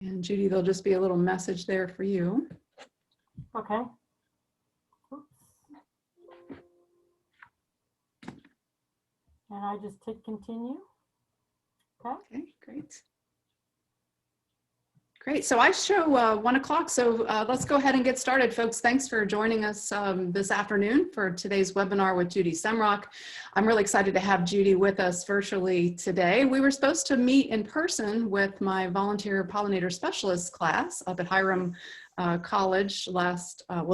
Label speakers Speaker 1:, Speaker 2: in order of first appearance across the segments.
Speaker 1: And Judy, there'll just be a little message there for you.
Speaker 2: Okay. Oops. And I just hit continue. Okay.
Speaker 1: Okay, great. Great, so I show 1 o'clock, so let's go ahead and get started, folks. Thanks for joining us this afternoon for today's webinar with Judy Semroc. I'm really excited to have Judy with us virtually today. We were supposed to meet in person with my volunteer pollinator specialist class up at Hiram College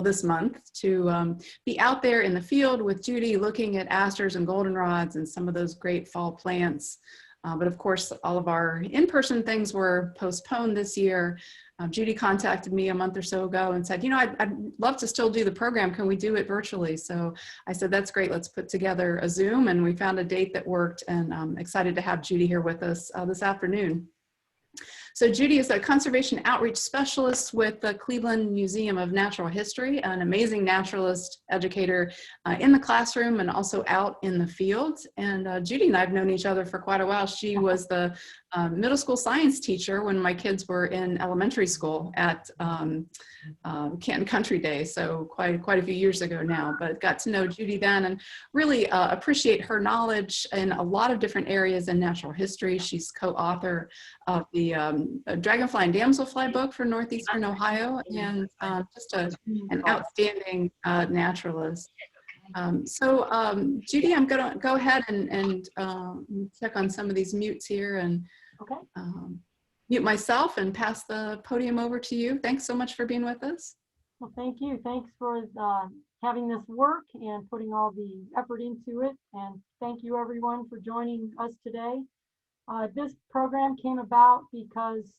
Speaker 1: this month to be out there in the field with Judy looking at asters and goldenrods and some of those great fall plants. But of course, all of our in-person things were postponed this year. Judy contacted me a month or so ago and said, you know, I'd love to still do the program. Can we do it virtually? So I said, that's great. Let's put together a Zoom. And we found a date that worked. And I'm excited to have Judy here with us this afternoon. So Judy is a conservation outreach specialist with the Cleveland Museum of Natural History, an amazing naturalist educator in the classroom and also out in the field. And Judy and I have known each other for quite a while. She was the middle school science teacher when my kids were in elementary school at Canton Country Day, so quite a few years ago now, but got to know Judy then and really appreciate her knowledge in a lot of different areas in natural history. She's co-author of the Dragonfly and Damselfly book for Northeastern Ohio, and just an outstanding naturalist. Judy, I'm going to go ahead and check on some of these mutes here and
Speaker 2: Okay.
Speaker 1: Mute myself and pass the podium over to you. Thanks so much for being with us.
Speaker 2: Well, thank you. Thanks for having this work and putting all the effort into it. And thank you everyone for joining us today. This program came about because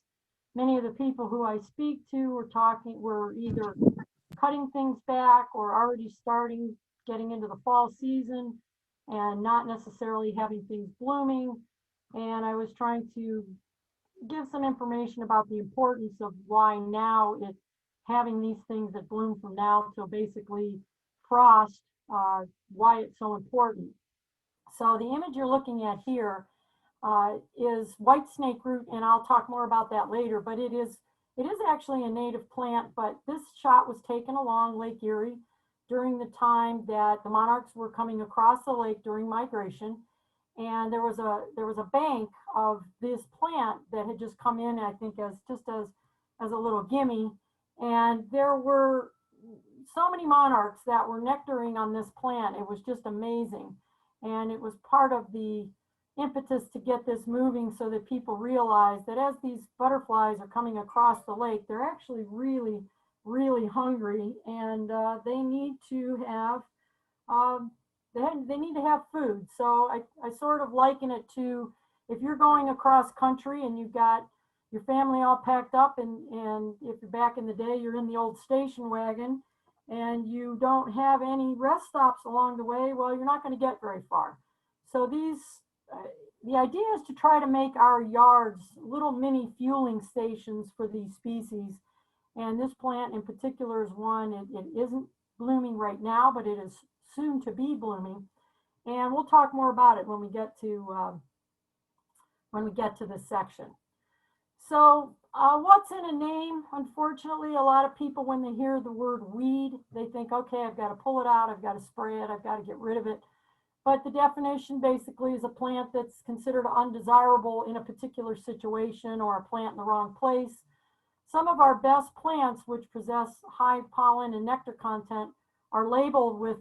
Speaker 2: many of the people who I speak to were either cutting things back or already getting into the fall season and not necessarily having things blooming. And I was trying to give some information about the importance of why now it's having these things that bloom from now till basically frost, why it's so important. So the image you're looking at here is white snake root, and I'll talk more about that later, but it is actually a native plant, but this shot was taken along Lake Erie during the time that the monarchs were coming across the lake during migration. And there was a bank of this plant that had just come in, I think, as a little gimme. And there were so many monarchs that were nectaring on this plant. It was just amazing. And it was part of the impetus to get this moving so that people realize that as these butterflies are coming across the lake, they're actually really, really hungry, and they need to have they need to have food. So I sort of liken it to if you're going across country and you've got your family all packed up, and if you're back in the day, you're in the old station wagon and you don't have any rest stops along the way, well, you're not going to get very far. So the idea is to try to make our yards little mini fueling stations for these species. And this plant in particular is one. It isn't blooming right now, but it is soon to be blooming, and we'll talk more about it when we get to this section. So what's in a name? Unfortunately, a lot of people, when they hear the word weed, they think, okay, I've got to pull it out, I've got to spray it, I've got to get rid of it. But the definition basically is a plant that's considered undesirable in a particular situation or a plant in the wrong place. Some of our best plants, which possess high pollen and nectar content, are labeled with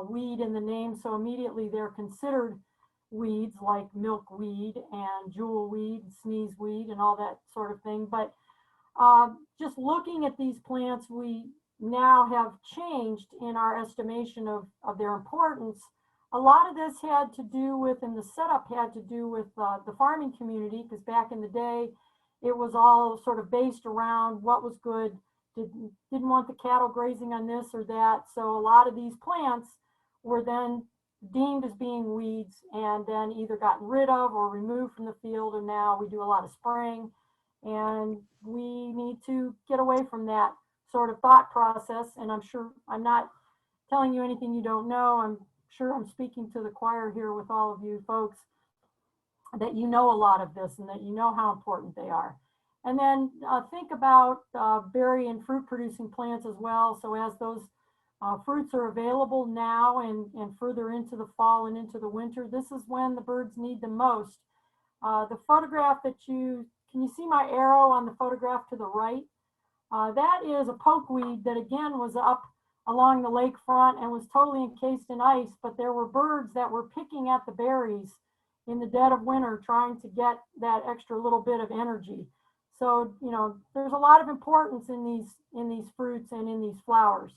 Speaker 2: weed in the name, so immediately they're considered weeds like milkweed and jewelweed, sneezeweed, and all that sort of thing. But just looking at these plants, we now have changed in our estimation of their importance. A lot of this had to do with, and the setup had to do with the farming community, because back in the day, it was all sort of based around what was good. Didn't want the cattle grazing on this or that. So a lot of these plants were then deemed as being weeds and then either gotten rid of or removed from the field. And now we do a lot of spraying, and we need to get away from that sort of thought process. And I'm sure I'm not telling you anything you don't know. I'm sure I'm speaking to the choir here with all of you folks, that you know a lot of this and that you know how important they are. And then think about berry and fruit producing plants as well. So as those fruits are available now and further into the fall and into the winter, this is when the birds need them most. The photograph that can you see my arrow on the photograph to the right? That is a pokeweed that again was up along the lakefront and was totally encased in ice, but there were birds that were picking at the berries in the dead of winter trying to get that extra little bit of energy. So, you know, there's a lot of importance in these fruits and in these flowers.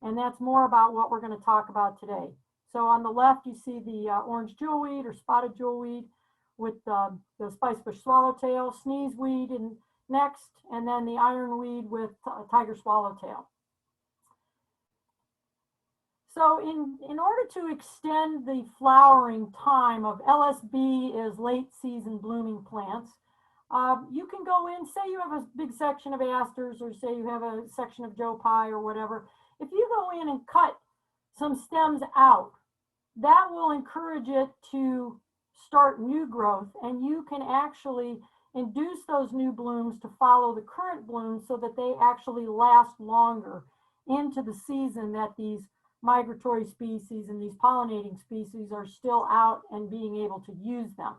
Speaker 2: And that's more about what we're going to talk about today. So on the left, you see the orange jewelweed or spotted jewelweed with the spicebush swallowtail, sneezeweed and next, and then the ironweed with tiger swallowtail. So in order to extend the flowering time of LSB is late season blooming plants, you can go in, say you have a big section of asters or say you have a section of Joe Pye or whatever. If you go in and cut some stems out, that will encourage it to start new growth, and you can actually induce those new blooms to follow the current blooms so that they actually last longer into the season that these migratory species and these pollinating species are still out and being able to use them.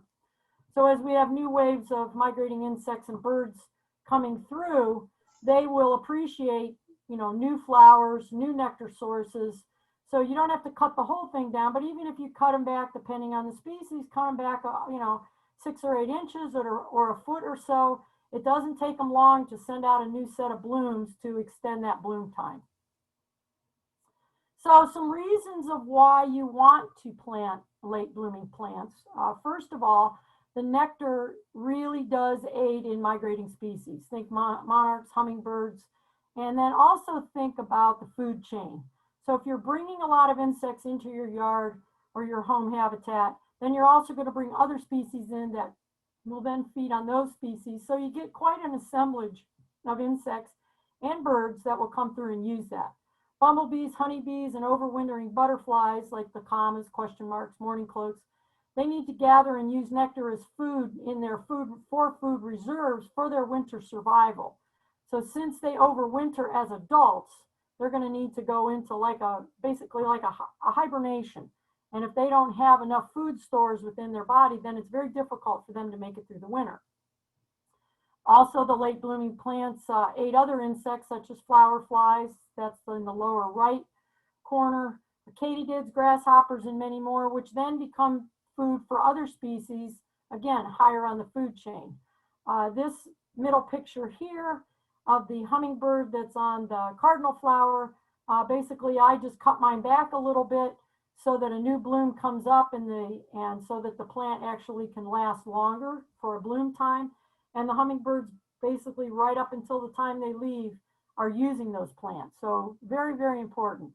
Speaker 2: So as we have new waves of migrating insects and birds coming through, they will appreciate, you know, new flowers, new nectar sources. So you don't have to cut the whole thing down, but even if you cut them back, depending on the species, cut them back, you know, 6 or 8 inches or a foot or so, it doesn't take them long to send out a new set of blooms to extend that bloom time. So some reasons of why you want to plant late blooming plants. First of all, the nectar really does aid in migrating species. Think monarchs, hummingbirds, and then also think about the food chain. So if you're bringing a lot of insects into your yard or your home habitat, then you're also going to bring other species in that will then feed on those species. So you get quite an assemblage of insects and birds that will come through and use that. Bumblebees, honeybees, and overwintering butterflies like the commas, question marks, mourning cloaks, they need to gather and use nectar as food in their food reserves for their winter survival. So since they overwinter as adults, they're going to need to go into basically like a hibernation. And if they don't have enough food stores within their body, then it's very difficult for them to make it through the winter. Also, the late blooming plants aid other insects such as flower flies, that's in the lower right corner, katydids, grasshoppers, and many more, which then become food for other species, again, higher on the food chain. This middle picture here of the hummingbird that's on the cardinal flower, basically I just cut mine back a little bit so that a new bloom comes up and so that the plant actually can last longer for a bloom time. And the hummingbirds basically right up until the time they leave are using those plants. So very, very important.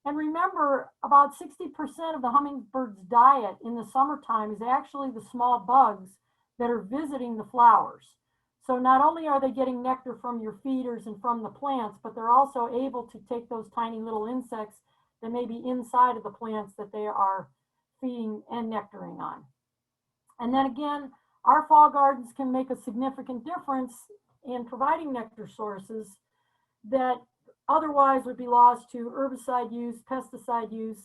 Speaker 2: And remember, about 60% of the hummingbird's diet in the summertime is actually the small bugs that are visiting the flowers. So not only are they getting nectar from your feeders and from the plants, but they're also able to take those tiny little insects that may be inside of the plants that they are feeding and nectaring on. And then again, our fall gardens can make a significant difference in providing nectar sources that otherwise would be lost to herbicide use, pesticide use,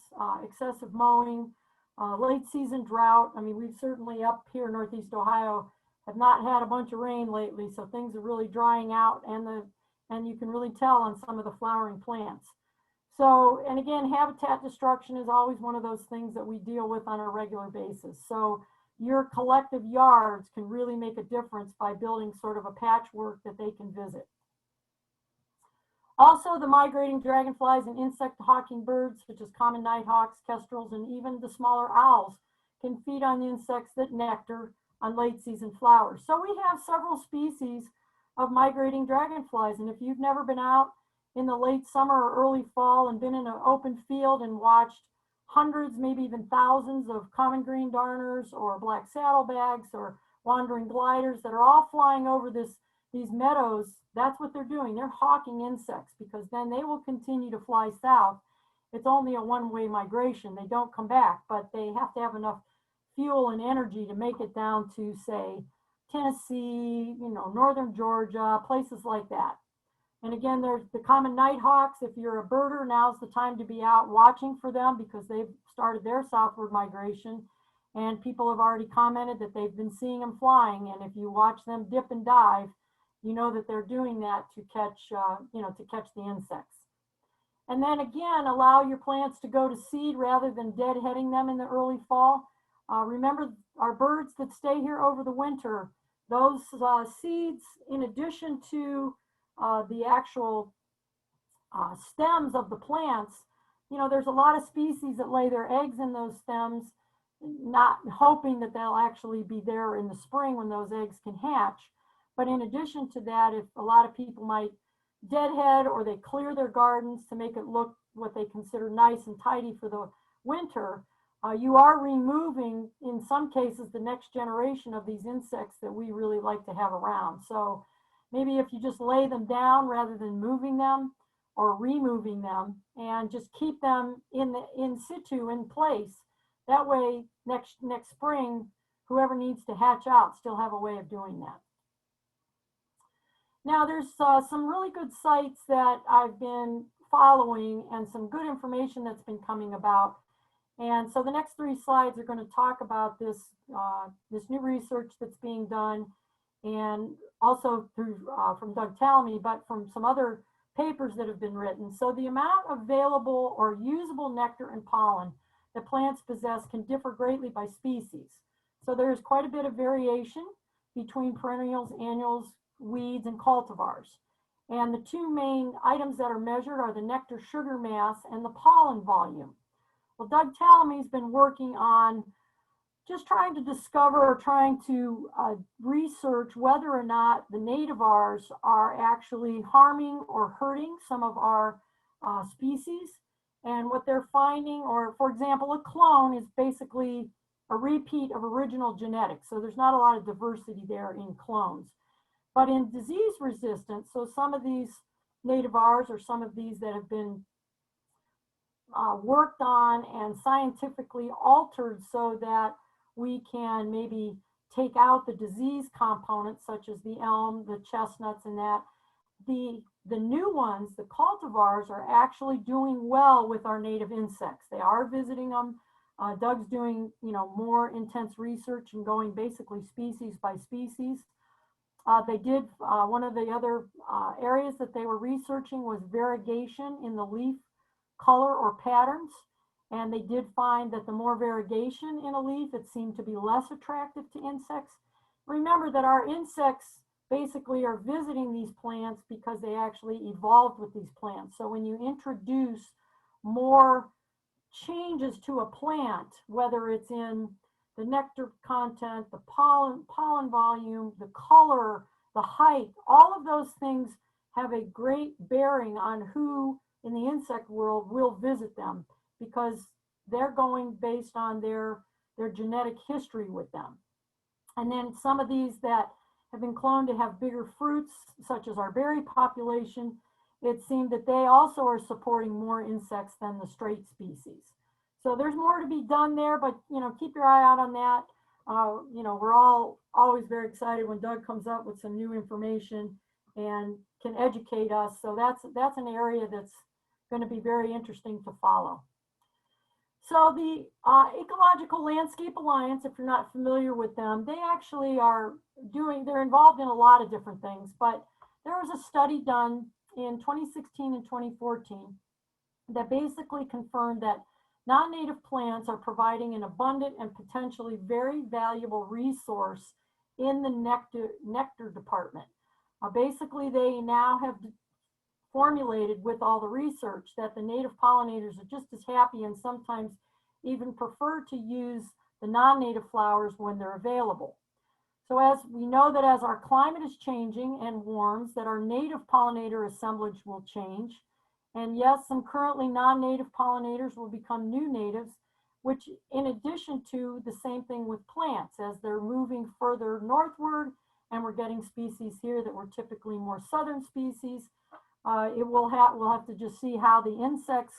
Speaker 2: excessive mowing, late season drought. I mean, we've certainly up here in Northeast Ohio have not had a bunch of rain lately, so things are really drying out, and you can really tell on some of the flowering plants. So, and again, habitat destruction is always one of those things that we deal with on a regular basis. So your collective yards can really make a difference by building sort of a patchwork that they can visit. Also, the migrating dragonflies and insect hawking birds, such as common nighthawks, kestrels, and even the smaller owls, can feed on the insects that nectar on late season flowers. So we have several species of migrating dragonflies. And if you've never been out in the late summer or early fall and been in an open field and watched hundreds, maybe even thousands of common green darners or black saddlebags or wandering gliders that are all flying over these meadows, that's what they're doing. They're hawking insects because then they will continue to fly south. It's only a one-way migration. They don't come back, but they have to have enough fuel and energy to make it down to, say, Tennessee, northern Georgia, places like that. And again, there's the common nighthawks. If you're a birder, now's the time to be out watching for them because they've started their southward migration. And people have already commented that they've been seeing them flying. And if you watch them dip and dive, you know that they're doing that to catch, to catch the insects. And then again, allow your plants to go to seed rather than deadheading them in the early fall. Remember, our birds that stay here over the winter, those seeds, in addition to the actual stems of the plants, there's a lot of species that lay their eggs in those stems, not hoping that they'll actually be there in the spring when those eggs can hatch. But in addition to that, if a lot of people might deadhead or they clear their gardens to make it look what they consider nice and tidy for the winter, you are removing, in some cases, the next generation of these insects that we really like to have around. So maybe if you just lay them down rather than moving them or removing them and just keep them in situ, in place, that way next spring, whoever needs to hatch out still have a way of doing that. Now there's some really good sites that I've been following and some good information that's been coming about. And so the next 3 slides are going to talk about this new research that's being done, and also through from Doug Tallamy, but from some other papers that have been written. So the amount of available or usable nectar and pollen that plants possess can differ greatly by species. So there's quite a bit of variation between perennials, annuals, weeds, and cultivars. And the 2 main items that are measured are the nectar sugar mass and the pollen volume. Well, Doug Tallamy's been working on just trying to discover or trying to research whether or not the nativars are actually harming or hurting some of our species. And what they're finding, or for example, a clone is basically a repeat of original genetics. So there's not a lot of diversity there in clones. But in disease resistance, so some of these nativars or some of these that have been worked on and scientifically altered so that we can maybe take out the disease components such as the elm, the chestnuts, and that. The new ones, the cultivars, are actually doing well with our native insects. They are visiting them. Doug's doing, more intense research and going basically species by species. They did, one of the other areas that they were researching was variegation in the leaf color or patterns. And they did find that the more variegation in a leaf, it seemed to be less attractive to insects. Remember that our insects basically are visiting these plants because they actually evolved with these plants. So when you introduce more changes to a plant, whether it's in the nectar content, the pollen volume, the color, the height, all of those things have a great bearing on who in the insect world will visit them, because they're going based on their genetic history with them. And then some of these that have been cloned to have bigger fruits, such as our berry population, it seemed that they also are supporting more insects than the straight species. So there's more to be done there, but keep your eye out on that. We're all always very excited when Doug comes up with some new information and can educate us. So that's an area that's going to be very interesting to follow. So the Ecological Landscape Alliance, if you're not familiar with them, they actually they're involved in a lot of different things, but there was a study done in 2016 and 2014 that basically confirmed that non-native plants are providing an abundant and potentially very valuable resource in the nectar department. Basically, they now have formulated with all the research that the native pollinators are just as happy and sometimes even prefer to use the non-native flowers when they're available. So as we know that as our climate is changing and warms, that our native pollinator assemblage will change. And yes, some currently non-native pollinators will become new natives, which in addition to the same thing with plants, as they're moving further northward and we're getting species here that were typically more southern species. We'll have to just see how the insects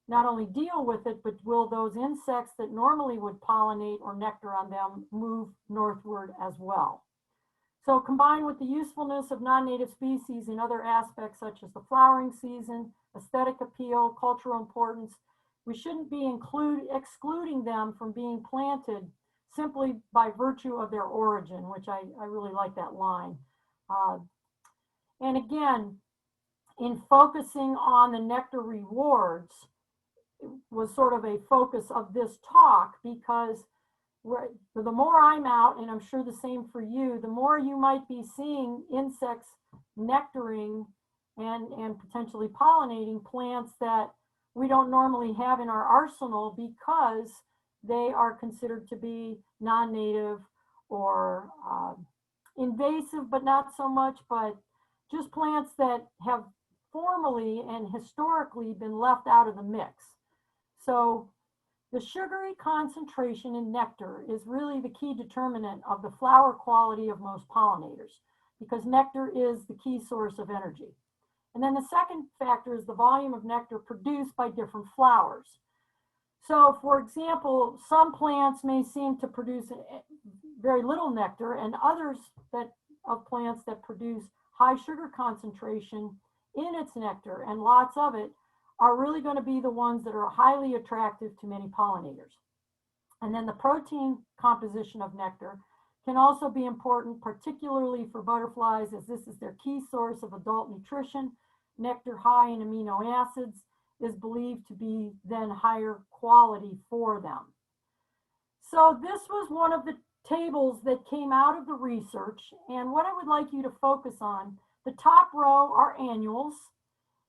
Speaker 2: not only deal with it, but will those insects that normally would pollinate or nectar on them move northward as well. So combined with the usefulness of non-native species in other aspects such as the flowering season, aesthetic appeal, cultural importance, we shouldn't be excluding them from being planted simply by virtue of their origin, which I really like that line. And again, in focusing on the nectar rewards was sort of a focus of this talk, because the more I'm out, and I'm sure the same for you, the more you might be seeing insects nectaring and potentially pollinating plants that we don't normally have in our arsenal because they are considered to be non-native or invasive, but not so much, but just plants that have formally and historically been left out of the mix. So the sugary concentration in nectar is really the key determinant of the flower quality of most pollinators, because nectar is the key source of energy. And then the second factor is the volume of nectar produced by different flowers. So for example, some plants may seem to produce very little nectar, and others of plants that produce high sugar concentration in its nectar and lots of it are really going to be the ones that are highly attractive to many pollinators. And then the protein composition of nectar can also be important, particularly for butterflies, as this is their key source of adult nutrition. Nectar high in amino acids is believed to be then higher quality for them. So this was one of the tables that came out of the research, and what I would like you to focus on, the top row are annuals,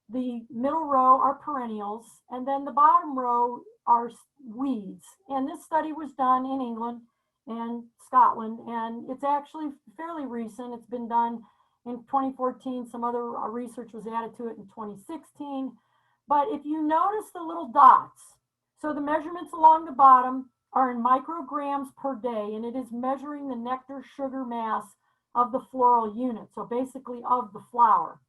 Speaker 2: the middle row are perennials, and then the bottom row are weeds. And this study was done in England and Scotland, and it's actually fairly recent. It's been done in 2014. Some other research was added to it in 2016. But if you notice the little dots, so the measurements along the bottom are in micrograms per day, and it is measuring the nectar sugar mass of the floral unit, so basically of the flower.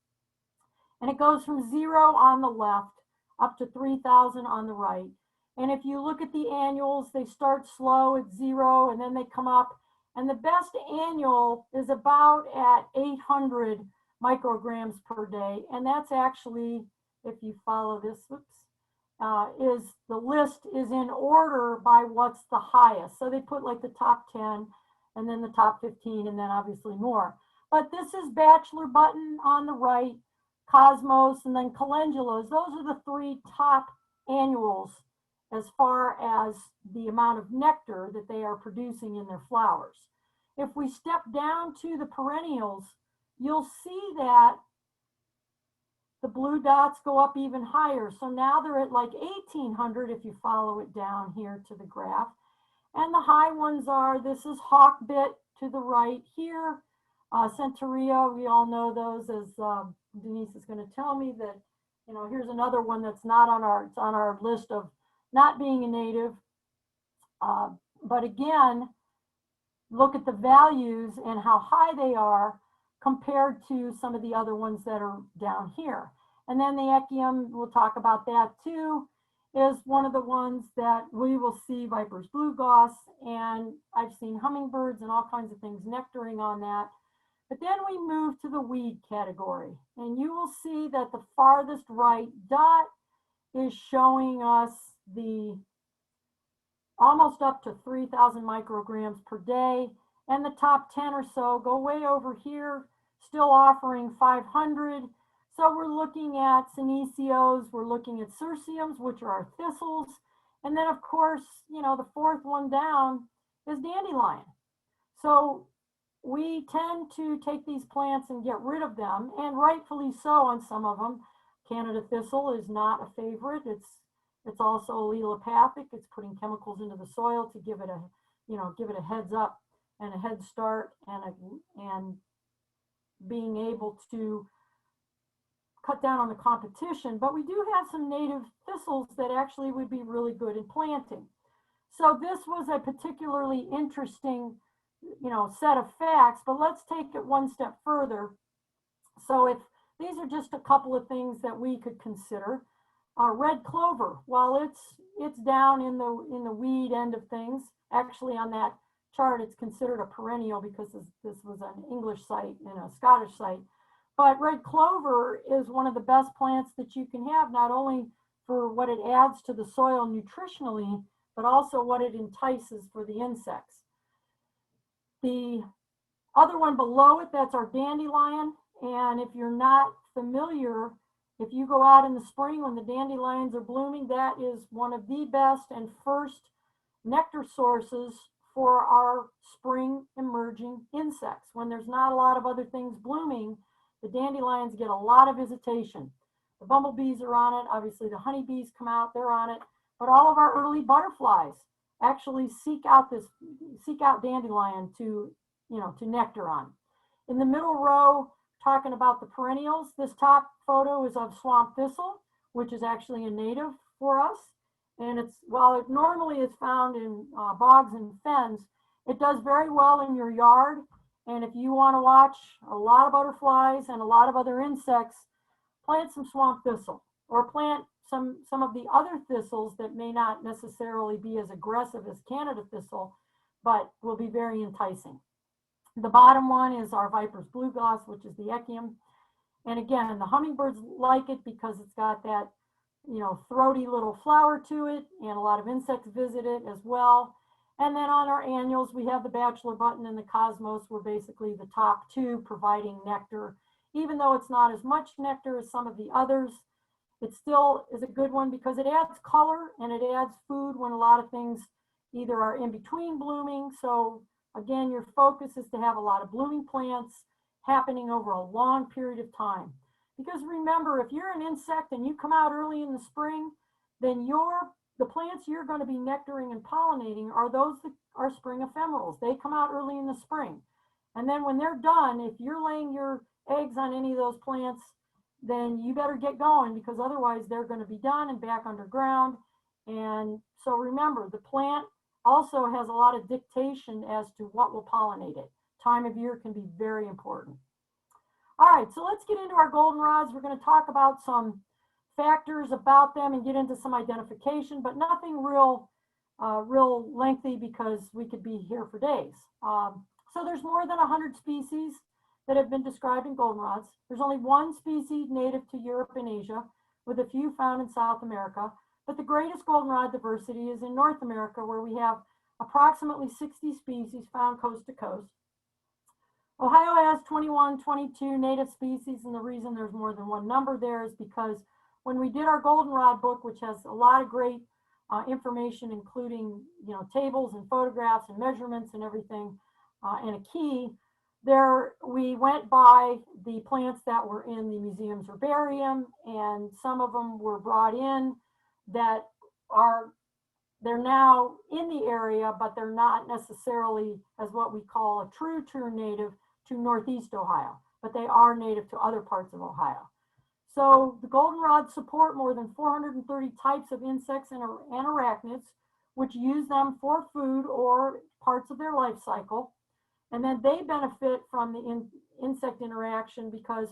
Speaker 2: And it goes from 0 on the left up to 3,000 on the right. And if you look at the annuals, they start slow at 0 and then they come up. And the best annual is about at 800 micrograms per day. And that's actually, if you follow this, is the list is in order by what's the highest. So they put like the top 10 and then the top 15 and then obviously more. But this is Bachelor Button on the right, Cosmos, and then Calendulas. Those are the 3 top annuals as far as the amount of nectar that they are producing in their flowers. If we step down to the perennials, you'll see that the blue dots go up even higher. So now they're at like 1,800 if you follow it down here to the graph. And the high ones are, this is Hawkbit to the right here. Centaurea, we all know those, as Denise is going to tell me that, you know, here's another one that's not on our, it's on our list of not being a native. But again, look at the values and how high they are compared to some of the other ones that are down here. And then the Echium, we'll talk about that too, is one of the ones that we will see Viper's blue goss, and I've seen hummingbirds and all kinds of things nectaring on that. But then we move to the weed category, and you will see that the farthest right dot is showing us the almost up to 3,000 micrograms per day, and the top 10 or so go way over here, still offering 500. So we're looking at Senecio, we're looking at Cirsiums, which are our thistles, and then of course, you know, the fourth one down is Dandelion. So we tend to take these plants and get rid of them, and rightfully so on some of them. Canada thistle is not a favorite. It's also allelopathic. It's putting chemicals into the soil to give it a, you know, give it a heads up and a head start and being able to cut down on the competition. But we do have some native thistles that actually would be really good in planting. So this was a particularly interesting, you know, set of facts, but let's take it one step further. So if these are just a couple of things that we could consider. Red clover, while it's down in the weed end of things, actually on that chart, it's considered a perennial because this was an English site and a Scottish site. But red clover is one of the best plants that you can have, not only for what it adds to the soil nutritionally, but also what it entices for the insects. The other one below it, that's our dandelion. And if you're not familiar, if you go out in the spring when the dandelions are blooming, that is one of the best and first nectar sources for our spring emerging insects. When there's not a lot of other things blooming, the dandelions get a lot of visitation. The bumblebees are on it. Obviously, the honeybees come out, they're on it. But all of our early butterflies actually seek out dandelion to nectar on. In the middle row, talking about the perennials, this top photo is of swamp thistle, which is actually a native for us. And while it normally is found in bogs and fens, it does very well in your yard. And if you want to watch a lot of butterflies and a lot of other insects, plant some swamp thistle, or plant some of the other thistles that may not necessarily be as aggressive as Canada thistle, but will be very enticing. The bottom one is our Viper's blue gloss, which is the Echium. And again, the hummingbirds like it because it's got that, throaty little flower to it, and a lot of insects visit it as well. And then on our annuals, we have the bachelor button and the cosmos. We're basically the top two providing nectar. Even though it's not as much nectar as some of the others, it still is a good one because it adds color and it adds food when a lot of things either are in between blooming. So again, your focus is to have a lot of blooming plants happening over a long period of time. Because remember, if you're an insect and you come out early in the spring, then the plants you're going to be nectaring and pollinating are those that are spring ephemerals. They come out early in the spring. And then when they're done, if you're laying your eggs on any of those plants, then you better get going because otherwise they're going to be done and back underground. And so remember, the plant also has a lot of dictation as to what will pollinate it. Time of year can be very important. All right, so let's get into our goldenrods. We're going to talk about some factors about them and get into some identification, but nothing real lengthy because we could be here for days. So there's more than 100 species that have been described in goldenrods. There's only one species native to Europe and Asia, with a few found in South America. But the greatest goldenrod diversity is in North America, where we have approximately 60 species found coast to coast. Ohio has 21, 22 native species, and the reason there's more than one number there is because when we did our goldenrod book, which has a lot of great information, including tables and photographs and measurements and everything, and a key, there we went by the plants that were in the museum's herbarium, and some of them were brought in that they're now in the area, but they're not necessarily as what we call a true native to Northeast Ohio, but they are native to other parts of Ohio. So the goldenrods support more than 430 types of insects and arachnids, which use them for food or parts of their life cycle. And then they benefit from the insect interaction because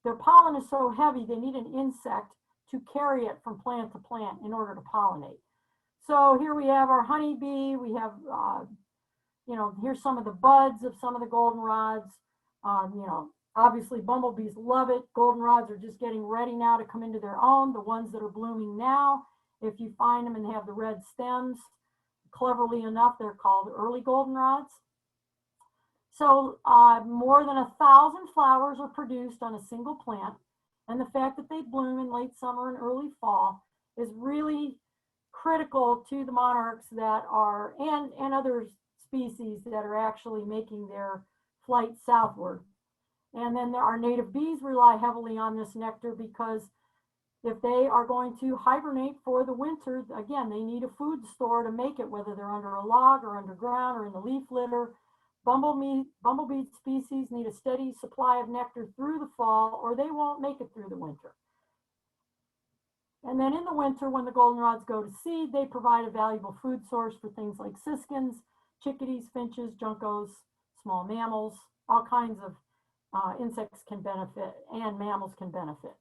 Speaker 2: their pollen is so heavy, they need an insect to carry it from plant to plant in order to pollinate. So here we have our honeybee. We have, here's some of the buds of some of the goldenrods. Obviously bumblebees love it. Goldenrods are just getting ready now to come into their own. The ones that are blooming now, if you find them and they have the red stems, cleverly enough, they're called early goldenrods. So more than 1,000 flowers are produced on a single plant. And the fact that they bloom in late summer and early fall is really critical to the monarchs that are, and other species that are actually making their flight southward. And then our native bees rely heavily on this nectar because if they are going to hibernate for the winter, again, they need a food store to make it, whether they're under a log or underground or in the leaf litter. Bumblebee species need a steady supply of nectar through the fall or they won't make it through the winter. And then in the winter, when the goldenrods go to seed, they provide a valuable food source for things like siskins, chickadees, finches, juncos, small mammals, all kinds of insects can benefit and mammals can benefit.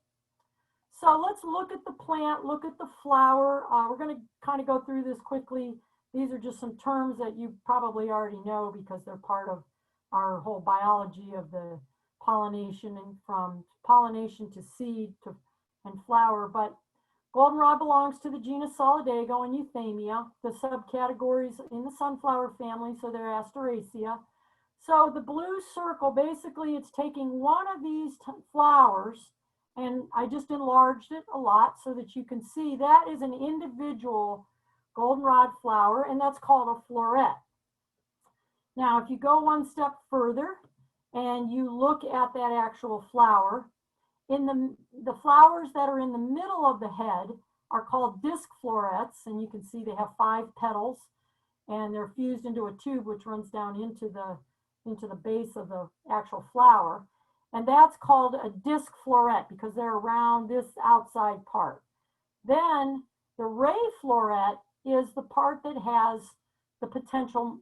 Speaker 2: So let's look at the plant, look at the flower. We're going to kind of go through this quickly. These are just some terms that you probably already know because they're part of our whole biology of the pollination, and from pollination to seed to and flower. But goldenrod belongs to the genus Solidago and Euthymia, the subcategories in the sunflower family, so they're Asteraceae. So the blue circle, basically it's taking one of these flowers, and I just enlarged it a lot so that you can see that is an individual goldenrod flower, and that's called a floret. Now, if you go one step further and you look at that actual flower, in the flowers that are in the middle of the head are called disc florets, and you can see they have 5 petals, and they're fused into a tube which runs down into the base of the actual flower. And that's called a disc floret because they're around this outside part. Then the ray floret is the part that has the potential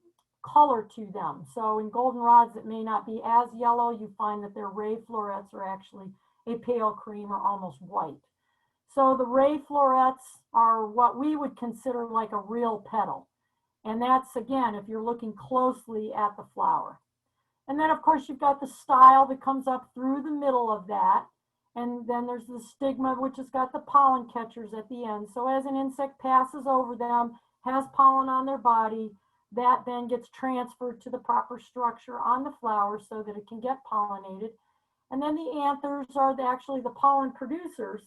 Speaker 2: color to them. So in goldenrods that may not be as yellow, you find that their ray florets are actually a pale cream or almost white. So the ray florets are what we would consider like a real petal. And that's, again, if you're looking closely at the flower. And then, of course, you've got the style that comes up through the middle of that. And then there's the stigma, which has got the pollen catchers at the end. So as an insect passes over them, has pollen on their body, that then gets transferred to the proper structure on the flower so that it can get pollinated. And then the anthers are actually the pollen producers.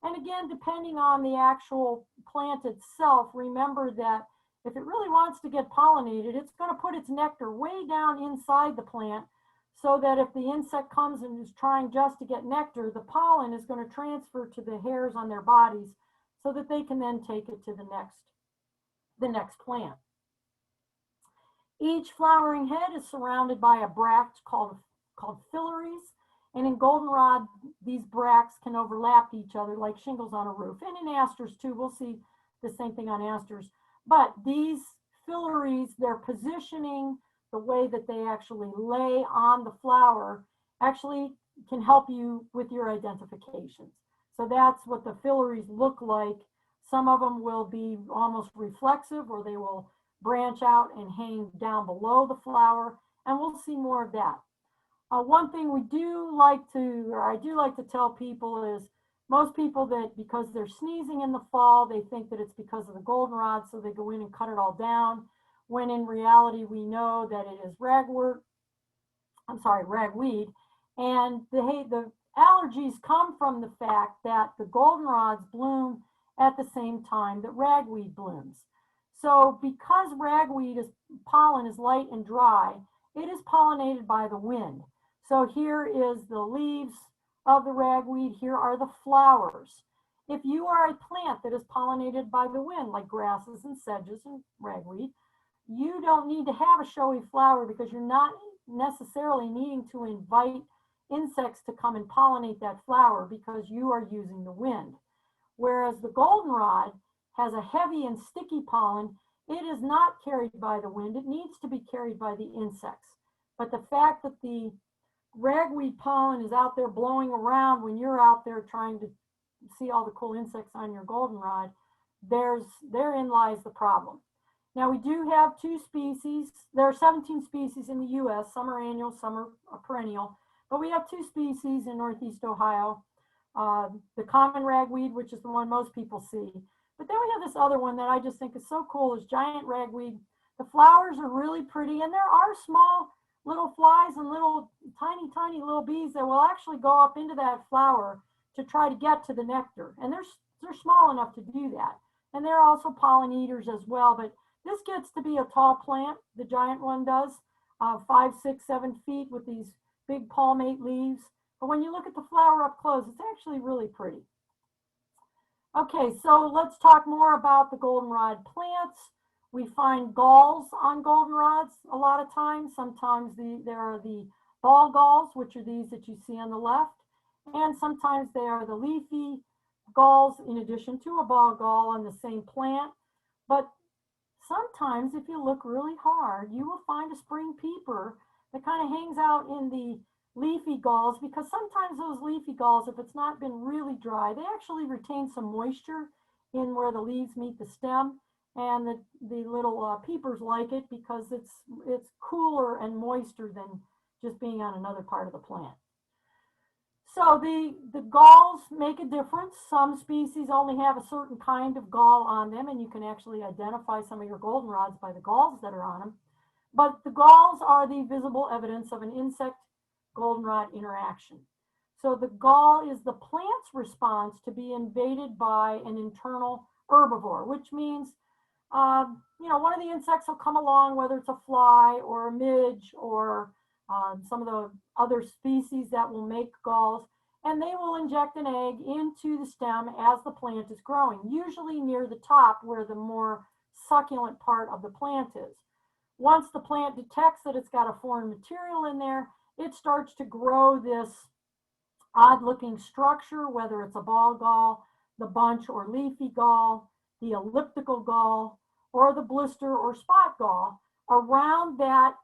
Speaker 2: And again, depending on the actual plant itself, remember that if it really wants to get pollinated, it's going to put its nectar way down inside the plant so that if the insect comes and is trying just to get nectar, the pollen is going to transfer to the hairs on their bodies so that they can then take it to the next plant. Each flowering head is surrounded by a bract called phyllaries. And in goldenrod, these bracts can overlap each other like shingles on a roof. And in asters too, we'll see the same thing on asters. But these phyllaries, their positioning, the way that they actually lay on the flower, actually can help you with your identifications. So that's what the phyllaries look like. Some of them will be almost reflexive, or they will branch out and hang down below the flower, and we'll see more of that. One thing I do like to tell people is most people that because they're sneezing in the fall, they think that it's because of the goldenrod, so they go in and cut it all down, when in reality we know that it is ragweed, and the allergies come from the fact that the goldenrods bloom at the same time that ragweed blooms. So because ragweed pollen is light and dry, it is pollinated by the wind. So here is the leaves of the ragweed. Here are the flowers. If you are a plant that is pollinated by the wind, like grasses and sedges and ragweed, you don't need to have a showy flower because you're not necessarily needing to invite insects to come and pollinate that flower because you are using the wind. Whereas the goldenrod has a heavy and sticky pollen, it is not carried by the wind. It needs to be carried by the insects. But the fact that the ragweed pollen is out there blowing around when you're out there trying to see all the cool insects on your goldenrod, therein lies the problem. Now we do have 2 species. There are 17 species in the US. Some are annual, some are perennial. But we have 2 species in Northeast Ohio. The common ragweed, which is the one most people see. But then we have this other one that I just think is so cool, is giant ragweed. The flowers are really pretty, and there are small little flies and little tiny little bees that will actually go up into that flower to try to get to the nectar. And they're small enough to do that. And they're also pollen eaters as well. But this gets to be a tall plant, the giant one does, 5, 6, 7 feet with these big palmate leaves. But when you look at the flower up close, it's actually really pretty. Okay, so let's talk more about the goldenrod plants. We find galls on goldenrods a lot of times. Sometimes there are the ball galls, which are these that you see on the left. And sometimes they are the leafy galls in addition to a ball gall on the same plant. But sometimes if you look really hard, you will find a spring peeper that kind of hangs out in the leafy galls, because sometimes those leafy galls, if it's not been really dry, they actually retain some moisture in where the leaves meet the stem. And the little peepers like it because it's cooler and moister than just being on another part of the plant. So the galls make a difference. Some species only have a certain kind of gall on them, and you can actually identify some of your goldenrods by the galls that are on them. But the galls are the visible evidence of an insect goldenrod interaction. So the gall is the plant's response to be invaded by an internal herbivore, which means one of the insects will come along, whether it's a fly or a midge or some of the other species that will make galls, and they will inject an egg into the stem as the plant is growing, usually near the top where the more succulent part of the plant is. Once the plant detects that it's got a foreign material in there, it starts to grow this odd-looking structure, whether it's a ball gall, the bunch or leafy gall, the elliptical gall, or the blister or spot gall around that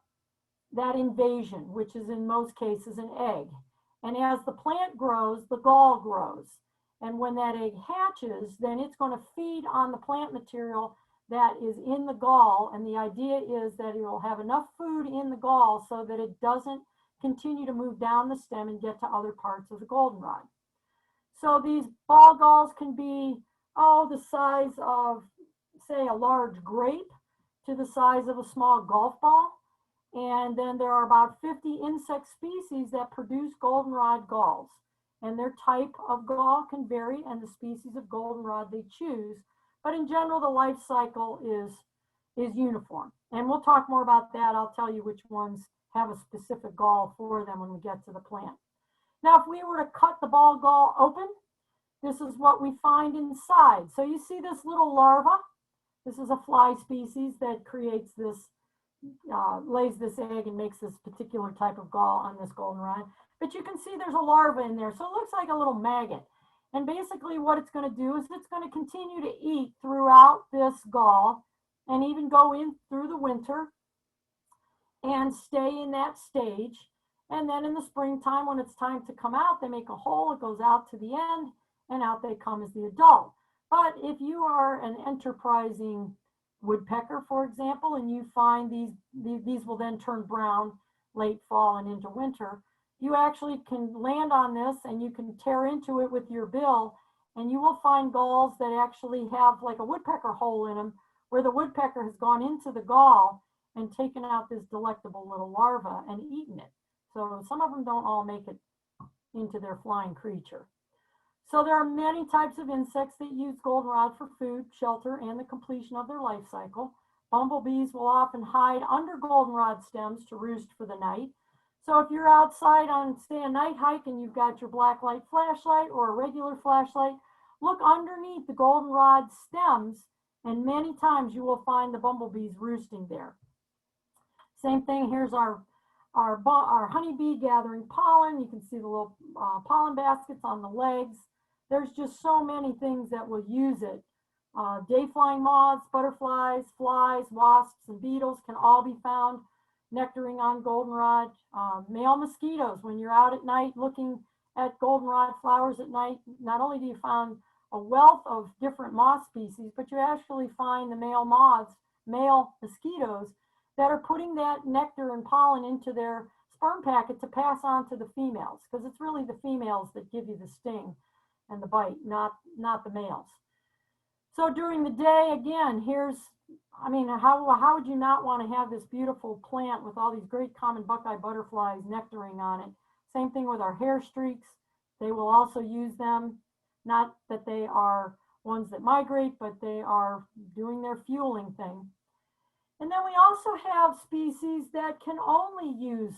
Speaker 2: invasion, which is in most cases an egg. And as the plant grows, the gall grows. And when that egg hatches, then it's going to feed on the plant material that is in the gall. And the idea is that it will have enough food in the gall so that it doesn't continue to move down the stem and get to other parts of the goldenrod. So these ball galls can be, the size of, say, a large grape to the size of a small golf ball. And then there are about 50 insect species that produce goldenrod galls. And their type of gall can vary and the species of goldenrod they choose. But in general, the life cycle is uniform. And we'll talk more about that. I'll tell you which ones have a specific gall for them when we get to the plant. Now, if we were to cut the ball gall open, this is what we find inside. So you see this little larva. This is a fly species that creates this, lays this egg and makes this particular type of gall on this goldenrod. But you can see there's a larva in there. So it looks like a little maggot. And basically what it's going to do is it's going to continue to eat throughout this gall and even go in through the winter and stay in that stage. And then in the springtime, when it's time to come out, they make a hole, it goes out to the end, and out they come as the adult. But if you are an enterprising woodpecker, for example, and you find these will then turn brown late fall and into winter, you actually can land on this and you can tear into it with your bill, and you will find galls that actually have like a woodpecker hole in them, where the woodpecker has gone into the gall and taken out this delectable little larva and eaten it. So some of them don't all make it into their flying creature. So there are many types of insects that use goldenrod for food, shelter, and the completion of their life cycle. Bumblebees will often hide under goldenrod stems to roost for the night. So if you're outside on, say, a night hike and you've got your black light flashlight or a regular flashlight, look underneath the goldenrod stems, and many times you will find the bumblebees roosting there. Same thing, here's our honeybee gathering pollen. You can see the little pollen baskets on the legs. There's just so many things that will use it. Day-flying moths, butterflies, flies, wasps, and beetles can all be found nectaring on goldenrod. Male mosquitoes, when you're out at night looking at goldenrod flowers at night, not only do you find a wealth of different moth species, but you actually find the male moths, male mosquitoes, that are putting that nectar and pollen into their sperm packet to pass on to the females, because it's really the females that give you the sting and the bite, not the males. So during the day, again, how would you not want to have this beautiful plant with all these great common buckeye butterflies nectaring on it? Same thing with our hair streaks. They will also use them. Not that they are ones that migrate, but they are doing their fueling thing. And then we also have species that can only use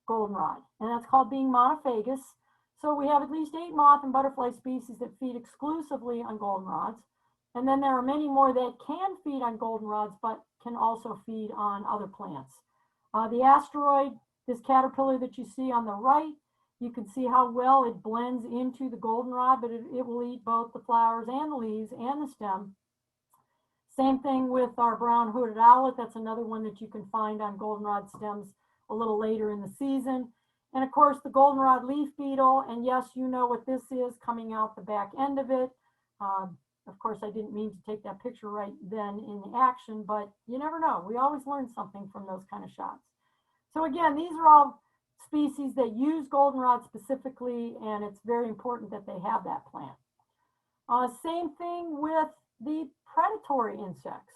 Speaker 2: goldenrod, and that's called being monophagous. So we have at least 8 moth and butterfly species that feed exclusively on goldenrods. And then there are many more that can feed on goldenrods, but can also feed on other plants. The asteroid, this caterpillar that you see on the right, you can see how well it blends into the goldenrod, but it will eat both the flowers and the leaves and the stem. Same thing with our brown hooded owlet. That's another one that you can find on goldenrod stems a little later in the season. And of course, the goldenrod leaf beetle. And yes, you know what this is coming out the back end of it. of course, I didn't mean to take that picture right then in action, but you never know. We always learn something from those kind of shots. So again, these are all species that use goldenrod specifically, and it's very important that they have that plant. Same thing with the predatory insects.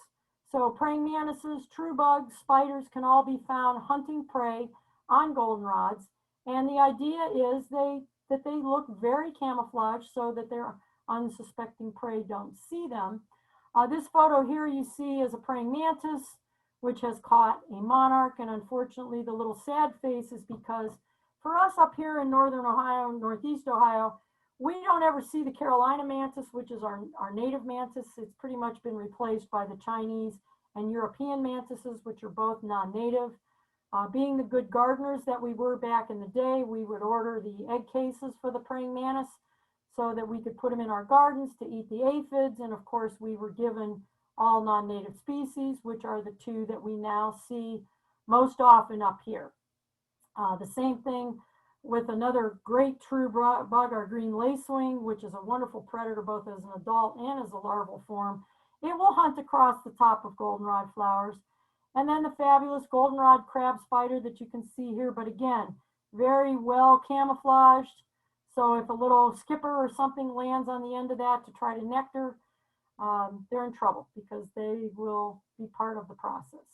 Speaker 2: So praying mantises, true bugs, spiders can all be found hunting prey on goldenrods. And the idea is that they look very camouflaged so that their unsuspecting prey don't see them. This photo here you see is a praying mantis, which has caught a monarch. And unfortunately, the little sad face is because for us up here in northern Ohio, northeast Ohio, we don't ever see the Carolina mantis, which is our native mantis. It's pretty much been replaced by the Chinese and European mantises, which are both non-native. Being the good gardeners that we were back in the day, we would order the egg cases for the praying mantis so that we could put them in our gardens to eat the aphids. And of course, we were given all non-native species, which are the two that we now see most often up here. The same thing with another great true bug, our green lacewing, which is a wonderful predator both as an adult and as a larval form. It will hunt across the top of goldenrod flowers. And then the fabulous goldenrod crab spider that you can see here, but again, very well camouflaged. So if a little skipper or something lands on the end of that to try to nectar, they're in trouble because they will be part of the process.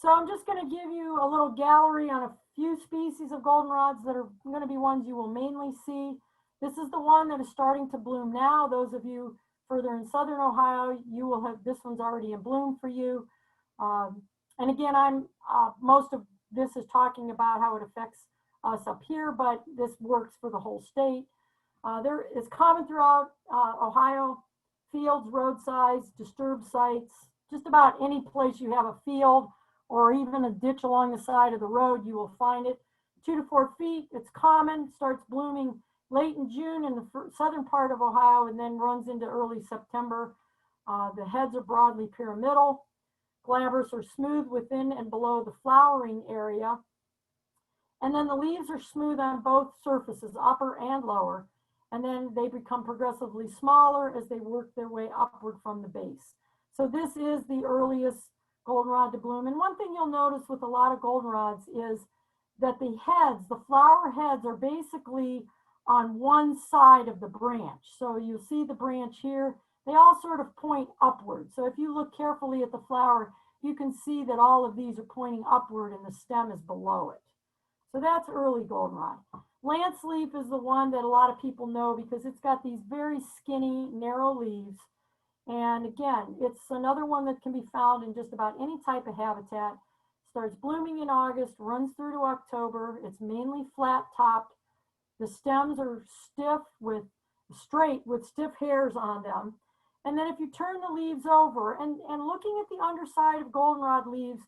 Speaker 2: So I'm just going to give you a little gallery on a few species of goldenrods that are going to be ones you will mainly see. This is the one that is starting to bloom now. Those of you further in southern Ohio, you will have, this one's already in bloom for you. And again, most of this is talking about how it affects us up here, but this works for the whole state. There is common throughout Ohio, fields, roadsides, disturbed sites, just about any place you have a field or even a ditch along the side of the road, you will find it. 2 to 4 feet, it's common, starts blooming late in June in the southern part of Ohio and then runs into early September. The heads are broadly pyramidal. Glabers are smooth within and below the flowering area. And then the leaves are smooth on both surfaces, upper and lower. And then they become progressively smaller as they work their way upward from the base. So this is the earliest goldenrod to bloom. And one thing you'll notice with a lot of goldenrods is that the heads, the flower heads, are basically on one side of the branch. So you see the branch here, they all sort of point upward. So if you look carefully at the flower, you can see that all of these are pointing upward and the stem is below it. So that's early goldenrod. Lance leaf is the one that a lot of people know because it's got these very skinny, narrow leaves. And again, it's another one that can be found in just about any type of habitat. Starts blooming in August, runs through to October. It's mainly flat topped. The stems are straight with stiff hairs on them. And then if you turn the leaves over and looking at the underside of goldenrod leaves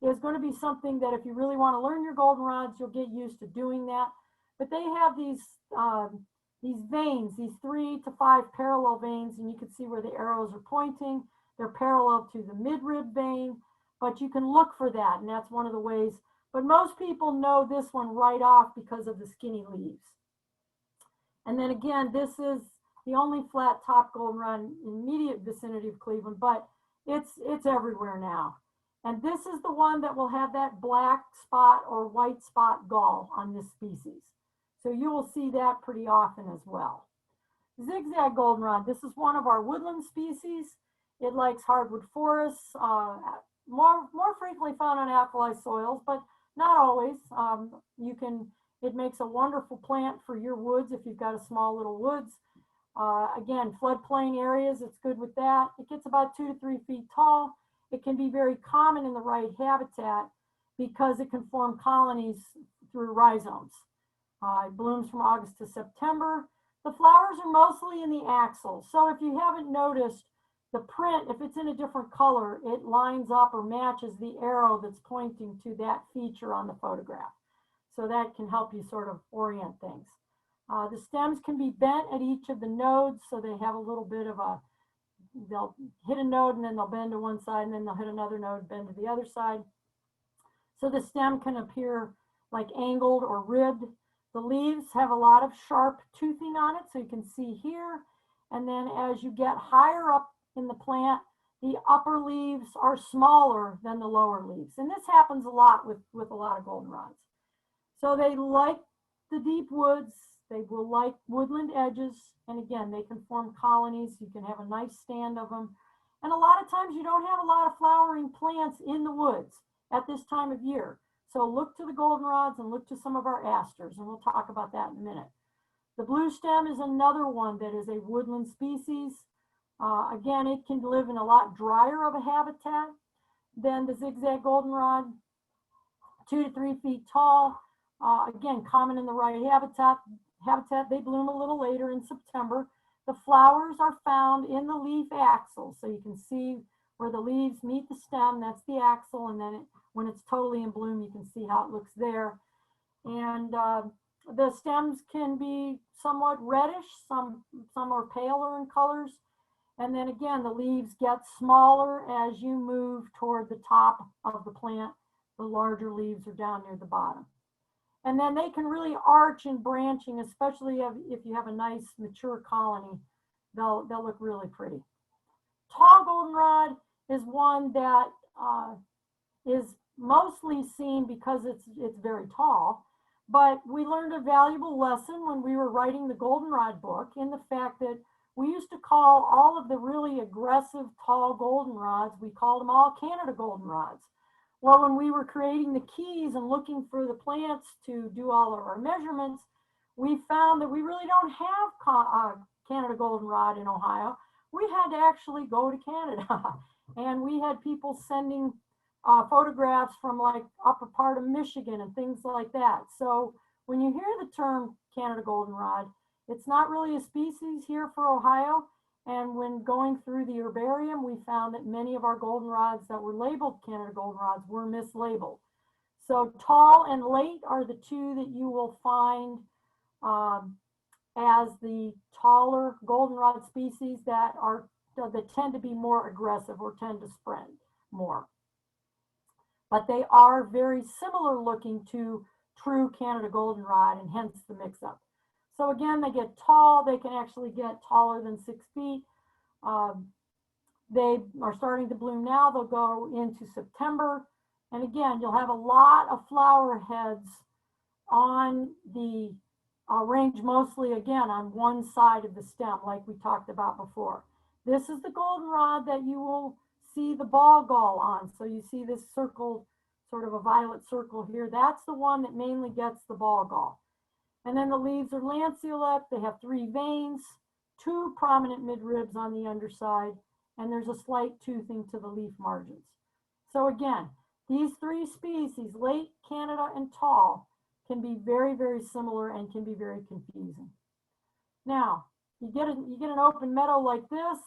Speaker 2: is going to be something that if you really want to learn your goldenrods, you'll get used to doing that. But they have these veins, these 3 to 5 parallel veins, and you can see where the arrows are pointing. They're parallel to the midrib vein, but you can look for that, and that's one of the ways. But most people know this one right off because of the skinny leaves. And then again, this is the only flat top goldenrod in immediate vicinity of Cleveland, but it's everywhere now. And this is the one that will have that black spot or white spot gall on this species. So you will see that pretty often as well. Zigzag goldenrod, this is one of our woodland species. It likes hardwood forests, more frequently found on alkali soils, but not always. It makes a wonderful plant for your woods if you've got a small little woods. Again, floodplain areas, it's good with that. It gets about 2 to 3 feet tall. It can be very common in the right habitat because it can form colonies through rhizomes. It blooms from August to September. The flowers are mostly in the axils. So if you haven't noticed, the print, if it's in a different color, it lines up or matches the arrow that's pointing to that feature on the photograph. So that can help you sort of orient things. The stems can be bent at each of the nodes, so they have a little bit of they'll hit a node and then they'll bend to one side and then they'll hit another node, bend to the other side. So the stem can appear like angled or ribbed. The leaves have a lot of sharp toothing on it, so you can see here. And then as you get higher up in the plant, the upper leaves are smaller than the lower leaves. And this happens a lot with a lot of goldenrods. So they like the deep woods, they will like woodland edges, and again, they can form colonies. You can have a nice stand of them. And a lot of times you don't have a lot of flowering plants in the woods at this time of year. So look to the goldenrods and look to some of our asters, and we'll talk about that in a minute. The blue stem is another one that is a woodland species. Again, it can live in a lot drier of a habitat than the zigzag goldenrod, 2 to 3 feet tall. Again, common in the right habitat. They bloom a little later in September. The flowers are found in the leaf axil. So you can see where the leaves meet the stem, that's the axil. And then when it's totally in bloom, you can see how it looks there. And the stems can be somewhat reddish. Some are paler in colors. And then again, the leaves get smaller as you move toward the top of the plant. The larger leaves are down near the bottom. And then they can really arch in branching, especially if you have a nice mature colony. They'll look really pretty. Tall goldenrod is one that is mostly seen because it's very tall. But we learned a valuable lesson when we were writing the goldenrod book in the fact that we used to call all of the really aggressive tall goldenrods, we called them all Canada goldenrods. Well, when we were creating the keys and looking for the plants to do all of our measurements, we found that we really don't have Canada goldenrod in Ohio. We had to actually go to Canada. And we had people sending photographs from like upper part of Michigan and things like that. So when you hear the term Canada goldenrod, it's not really a species here for Ohio. And when going through the herbarium, we found that many of our goldenrods that were labeled Canada goldenrods were mislabeled. So tall and late are the two that you will find as the taller goldenrod species that tend to be more aggressive or tend to spread more. But they are very similar looking to true Canada goldenrod, and hence the mix-up. So again, they get tall. They can actually get taller than 6 feet. They are starting to bloom now. They'll go into September. And again, you'll have a lot of flower heads on the range, mostly again on one side of the stem, like we talked about before. This is the goldenrod that you will see the ball gall on. So you see this circle, sort of a violet circle here. That's the one that mainly gets the ball gall. And then the leaves are lanceolate. They have 3 veins, 2 prominent midribs on the underside, and there's a slight toothing to the leaf margins. So again, these 3 species, late, Canada, and tall, can be very, very similar and can be very confusing. Now, you get an open meadow like this,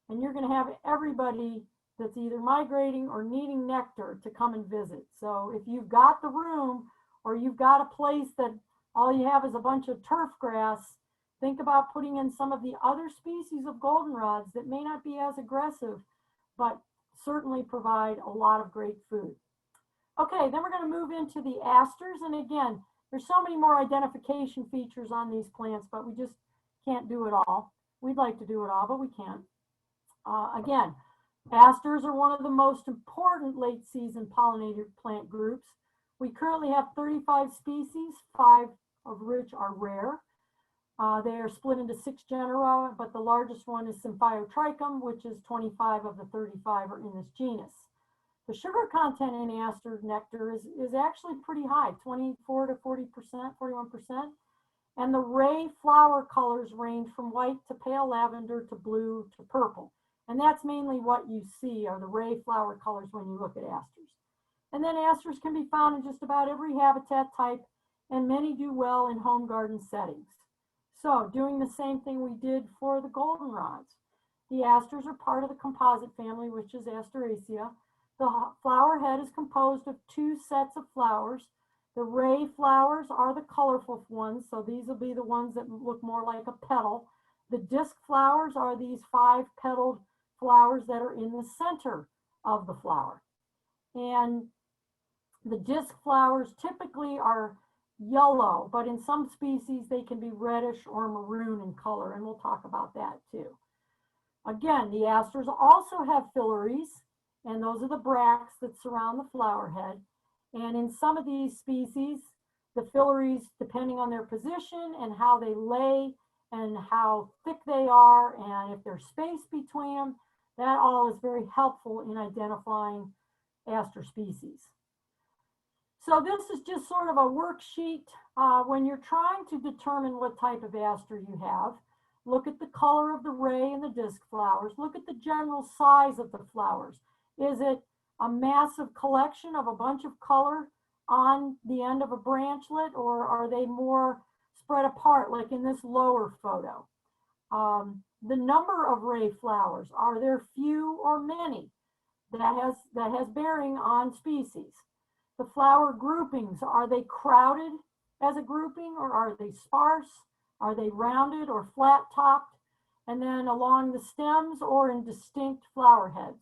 Speaker 2: and you're going to have everybody that's either migrating or needing nectar to come and visit. So if you've got the room, or you've got a place that all you have is a bunch of turf grass, think about putting in some of the other species of goldenrods that may not be as aggressive, but certainly provide a lot of great food. Okay, then we're going to move into the asters. And again, there's so many more identification features on these plants, but we just can't do it all. We'd like to do it all, but we can't. Again, asters are one of the most important late season pollinator plant groups. We currently have 35 species, 5 of which are rare. They are split into 6 genera, but the largest one is Symphyotricum, which is 25 of the 35 are in this genus. The sugar content in aster nectar is actually pretty high, 24 to 40%, 41%. And the ray flower colors range from white to pale lavender to blue to purple. And that's mainly what you see are the ray flower colors when you look at asters. And then asters can be found in just about every habitat type, and many do well in home garden settings. So doing the same thing we did for the goldenrods. The asters are part of the composite family, which is Asteraceae. The flower head is composed of 2 sets of flowers. The ray flowers are the colorful ones, so these will be the ones that look more like a petal. The disc flowers are these 5-petaled flowers that are in the center of the flower. And the disc flowers typically are yellow, but in some species they can be reddish or maroon in color, and we'll talk about that too. Again, the asters also have phyllaries, and those are the bracts that surround the flower head. And in some of these species, the phyllaries, depending on their position and how they lay and how thick they are, and if there's space between them, that all is very helpful in identifying aster species. So this is just sort of a worksheet. When you're trying to determine what type of aster you have, look at the color of the ray and the disc flowers. Look at the general size of the flowers. Is it a massive collection of a bunch of color on the end of a branchlet, or are they more spread apart, like in this lower photo? The number of ray flowers, are there few or many? That has bearing on species. The flower groupings, are they crowded as a grouping, or are they sparse? Are they rounded or flat topped? And then along the stems or in distinct flower heads.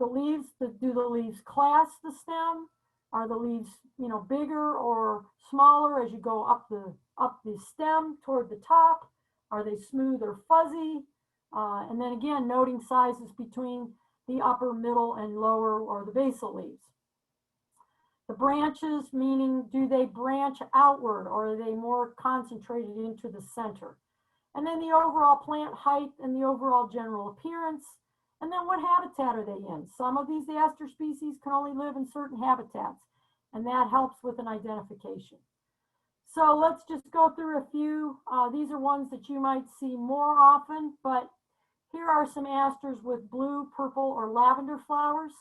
Speaker 2: The leaves, do the leaves clasp the stem? Are the leaves, bigger or smaller as you go up the stem toward the top? Are they smooth or fuzzy? And then again, noting sizes between the upper, middle, and lower or the basal leaves. The branches, meaning do they branch outward, or are they more concentrated into the center? And then the overall plant height and the overall general appearance. And then what habitat are they in? Some of these aster species can only live in certain habitats, and that helps with an identification. So let's just go through a few. These are ones that you might see more often, but here are some asters with blue, purple, or lavender flowers.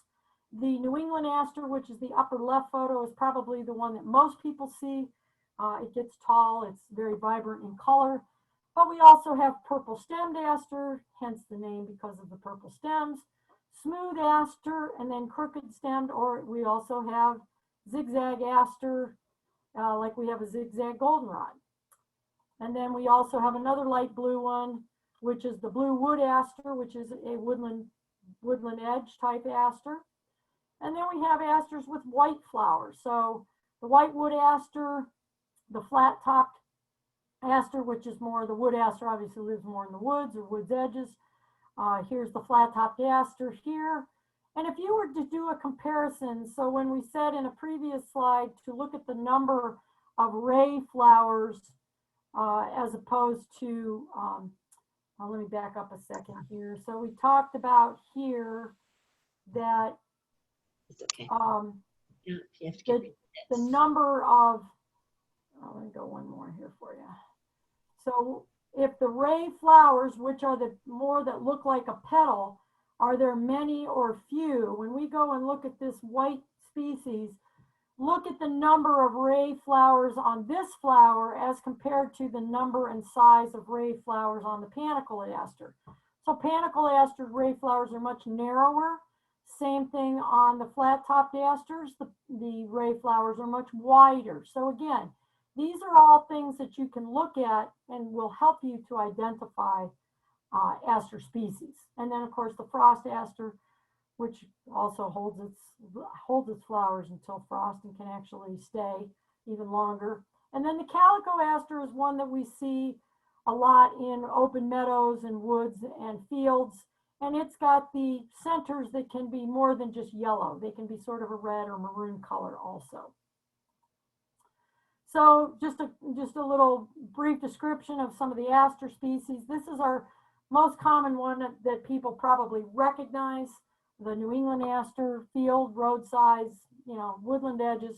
Speaker 2: The New England Aster, which is the upper left photo, is probably the one that most people see. It gets tall, it's very vibrant in color. But we also have purple stemmed aster, hence the name because of the purple stems, smooth aster, and then crooked stemmed, or we also have zigzag aster, like we have a zigzag goldenrod. And then we also have another light blue one, which is the blue wood aster, which is a woodland edge type aster. And then we have asters with white flowers. So the white wood aster, the flat topped aster, which is more the wood aster, obviously lives more in the woods or woods edges. Here's the flat topped aster here. And if you were to do a comparison, so when we said in a previous slide to look at the number of ray flowers as opposed to, let me back up a second here. So we talked about here that
Speaker 3: It's okay.
Speaker 2: You have to the number of, let me go one more here for you. So if the ray flowers, which are the more that look like a petal, are there many or few? When we go and look at this white species, look at the number of ray flowers on this flower as compared to the number and size of ray flowers on the panicle aster. So panicle aster ray flowers are much narrower. Same thing on the flat-topped asters, the ray flowers are much wider. So again, these are all things that you can look at and will help you to identify aster species. And then of course the frost aster, which also holds its flowers until frost and can actually stay even longer. And then the calico aster is one that we see a lot in open meadows and woods and fields. And it's got the centers that can be more than just yellow. They can be sort of a red or maroon color also. So just a little brief description of some of the aster species. This is our most common one that people probably recognize. The New England aster, field, road size, woodland edges,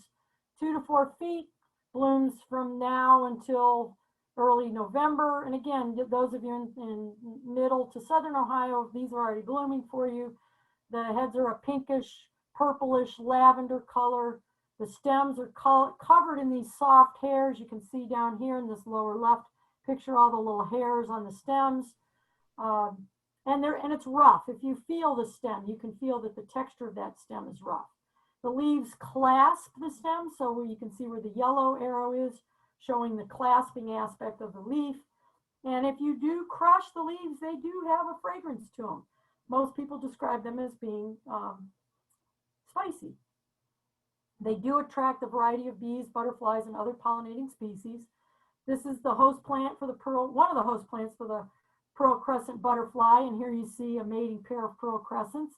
Speaker 2: 2 to 4 feet, blooms from now until early November. And again, those of you in middle to southern Ohio, these are already blooming for you. The heads are a pinkish, purplish, lavender color. The stems are covered in these soft hairs. You can see down here in this lower left picture all the little hairs on the stems. And it's rough. If you feel the stem, you can feel that the texture of that stem is rough. The leaves clasp the stem, so you can see where the yellow arrow is, showing the clasping aspect of the leaf. And if you do crush the leaves, they do have a fragrance to them. Most people describe them as being spicy. They do attract a variety of bees, butterflies, and other pollinating species. This is the host plant for the pearl, one of the host plants for the pearl crescent butterfly. And here you see a mating pair of pearl crescents.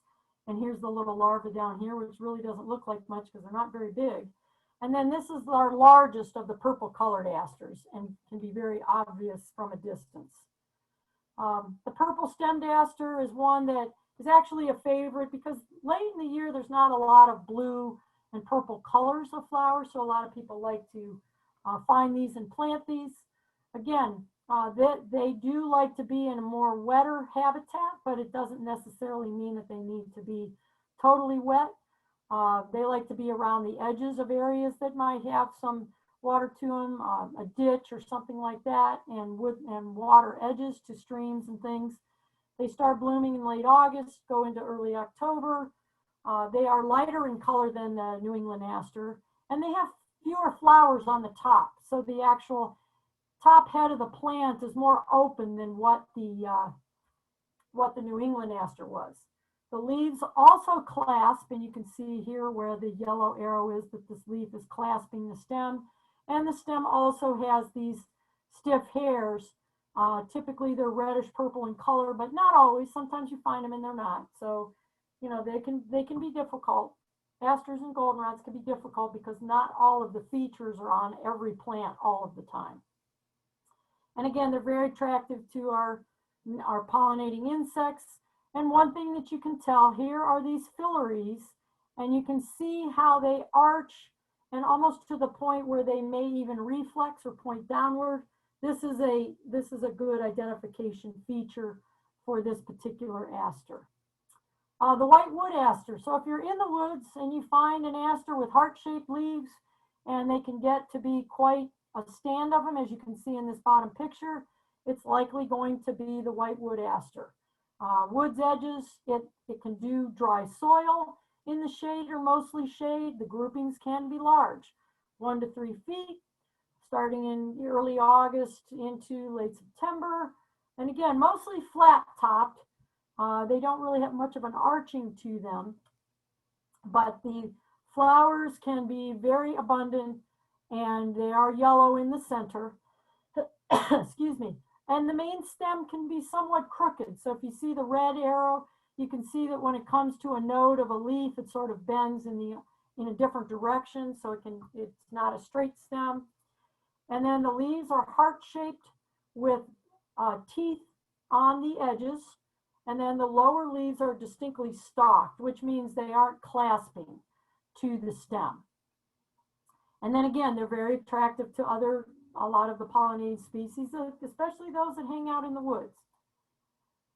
Speaker 2: And here's the little larva down here, which really doesn't look like much because they're not very big. And then this is our largest of the purple colored asters and can be very obvious from a distance. The purple stemmed aster is one that is actually a favorite because late in the year there's not a lot of blue and purple colors of flowers, so a lot of people like to find these and plant these. Again, they do like to be in a more wetter habitat, but it doesn't necessarily mean that they need to be totally wet. They like to be around the edges of areas that might have some water to them, a ditch or something like that, and wood and water edges to streams and things. They start blooming in late August, go into early October. They are lighter in color than the New England Aster, and they have fewer flowers on the top. So the actual top head of the plant is more open than what the New England Aster was. The leaves also clasp, and you can see here where the yellow arrow is that this leaf is clasping the stem. And the stem also has these stiff hairs. Typically they're reddish purple in color, but not always. Sometimes you find them and they're not. So, you know, they can be difficult. Asters and goldenrods can be difficult because not all of the features are on every plant all of the time. And again, they're very attractive to our pollinating insects. And one thing that you can tell, here are these filaries, and you can see how they arch and almost to the point where they may even reflex or point downward. This is a good identification feature for this particular aster. The whitewood aster. So if you're in the woods and you find an aster with heart-shaped leaves, and they can get to be quite a stand of them, as you can see in this bottom picture, it's likely going to be the whitewood aster. Woods edges, it can do dry soil in the shade or mostly shade. The groupings can be large, 1 to 3 feet, starting in early August into late September. And again, mostly flat topped. They don't really have much of an arching to them, but the flowers can be very abundant and they are yellow in the center. Excuse me. And the main stem can be somewhat crooked. So if you see the red arrow, you can see that when it comes to a node of a leaf, it sort of bends in a different direction. So it's not a straight stem. And then the leaves are heart-shaped with teeth on the edges. And then the lower leaves are distinctly stalked, which means they aren't clasping to the stem. And then again, they're very attractive to a lot of the pollinating species, especially those that hang out in the woods.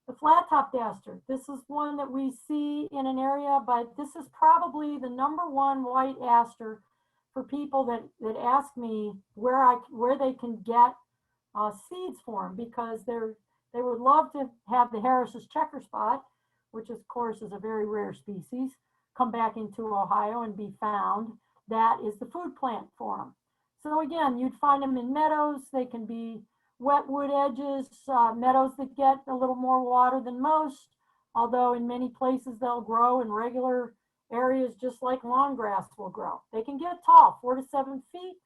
Speaker 2: The flat-topped aster, this is one that we see in an area, but this is probably the #1 white aster for people that ask me where they can get seeds for them, because they would love to have the Harris's checker spot, which of course is a very rare species, come back into Ohio and be found. That is the food plant for them. So again, you'd find them in meadows. They can be wet wood edges, meadows that get a little more water than most, although in many places they'll grow in regular areas just like lawn grass will grow. They can get tall, 4 to 7 feet.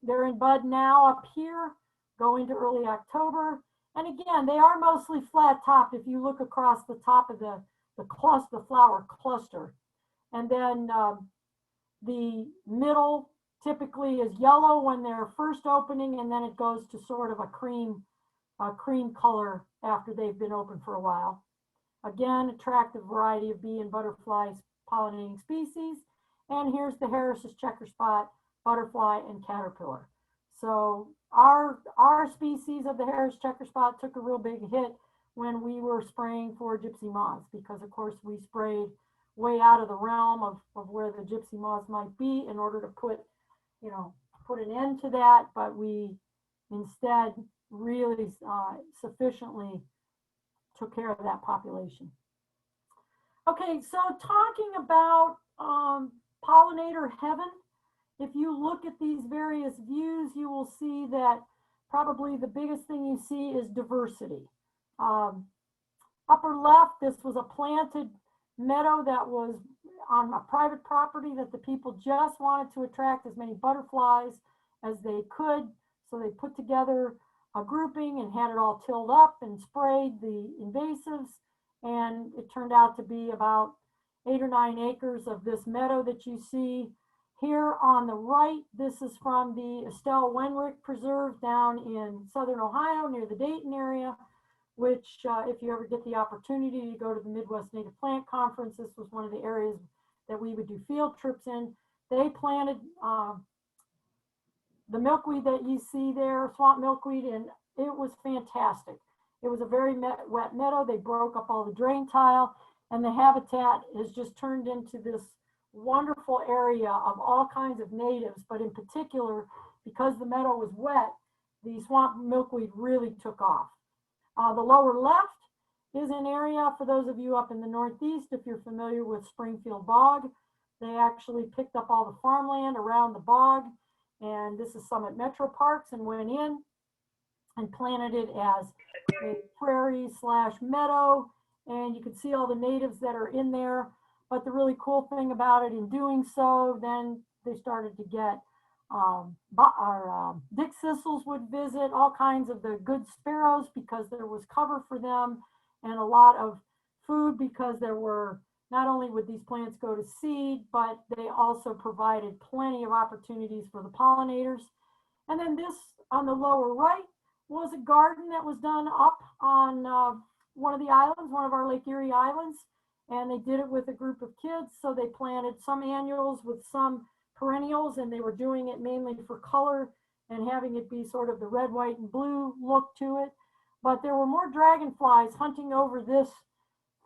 Speaker 2: They're in bud now up here, go into early October. And again, they are mostly flat topped if you look across the top of the flower cluster. And then the middle typically is yellow when they're first opening, and then it goes to sort of a cream color after they've been open for a while. Again, attract a variety of bee and butterfly pollinating species. And here's the Harris's checker spot, butterfly and caterpillar. So our species of the Harris checker spot took a real big hit when we were spraying for gypsy moths, because of course we sprayed way out of the realm of where the gypsy moths might be in order to put an end to that, but we instead really sufficiently took care of that population. Okay, so talking about Pollinator Heaven, if you look at these various views, you will see that probably the biggest thing you see is diversity. Upper left, this was a planted meadow that was on a private property that the people just wanted to attract as many butterflies as they could. So they put together a grouping and had it all tilled up and sprayed the invasives. And it turned out to be about 8 or 9 acres of this meadow that you see here on the right. This is from the Estelle Wenrick Preserve down in southern Ohio near the Dayton area, which if you ever get the opportunity to go to the Midwest Native Plant Conference, this was one of the areas that we would do field trips in. They planted the milkweed that you see there, swamp milkweed, and it was fantastic. It was a very wet meadow. They broke up all the drain tile, and the habitat has just turned into this wonderful area of all kinds of natives, but in particular, because the meadow was wet, the swamp milkweed really took off. The lower left is an area for those of you up in the Northeast, if you're familiar with Springfield Bog. They actually picked up all the farmland around the bog, and this is Summit Metro Parks, and went in and planted it as a prairie / meadow, and you can see all the natives that are in there. But the really cool thing about it, in doing so, then they started to get Dick Thistles would visit, all kinds of the good sparrows, because there was cover for them, and a lot of food, because there were, not only would these plants go to seed, but they also provided plenty of opportunities for the pollinators. And then this on the lower right was a garden that was done up on one of the islands, one of our Lake Erie islands, and they did it with a group of kids. So they planted some annuals with some perennials, and they were doing it mainly for color and having it be sort of the red, white, and blue look to it. But there were more dragonflies hunting over this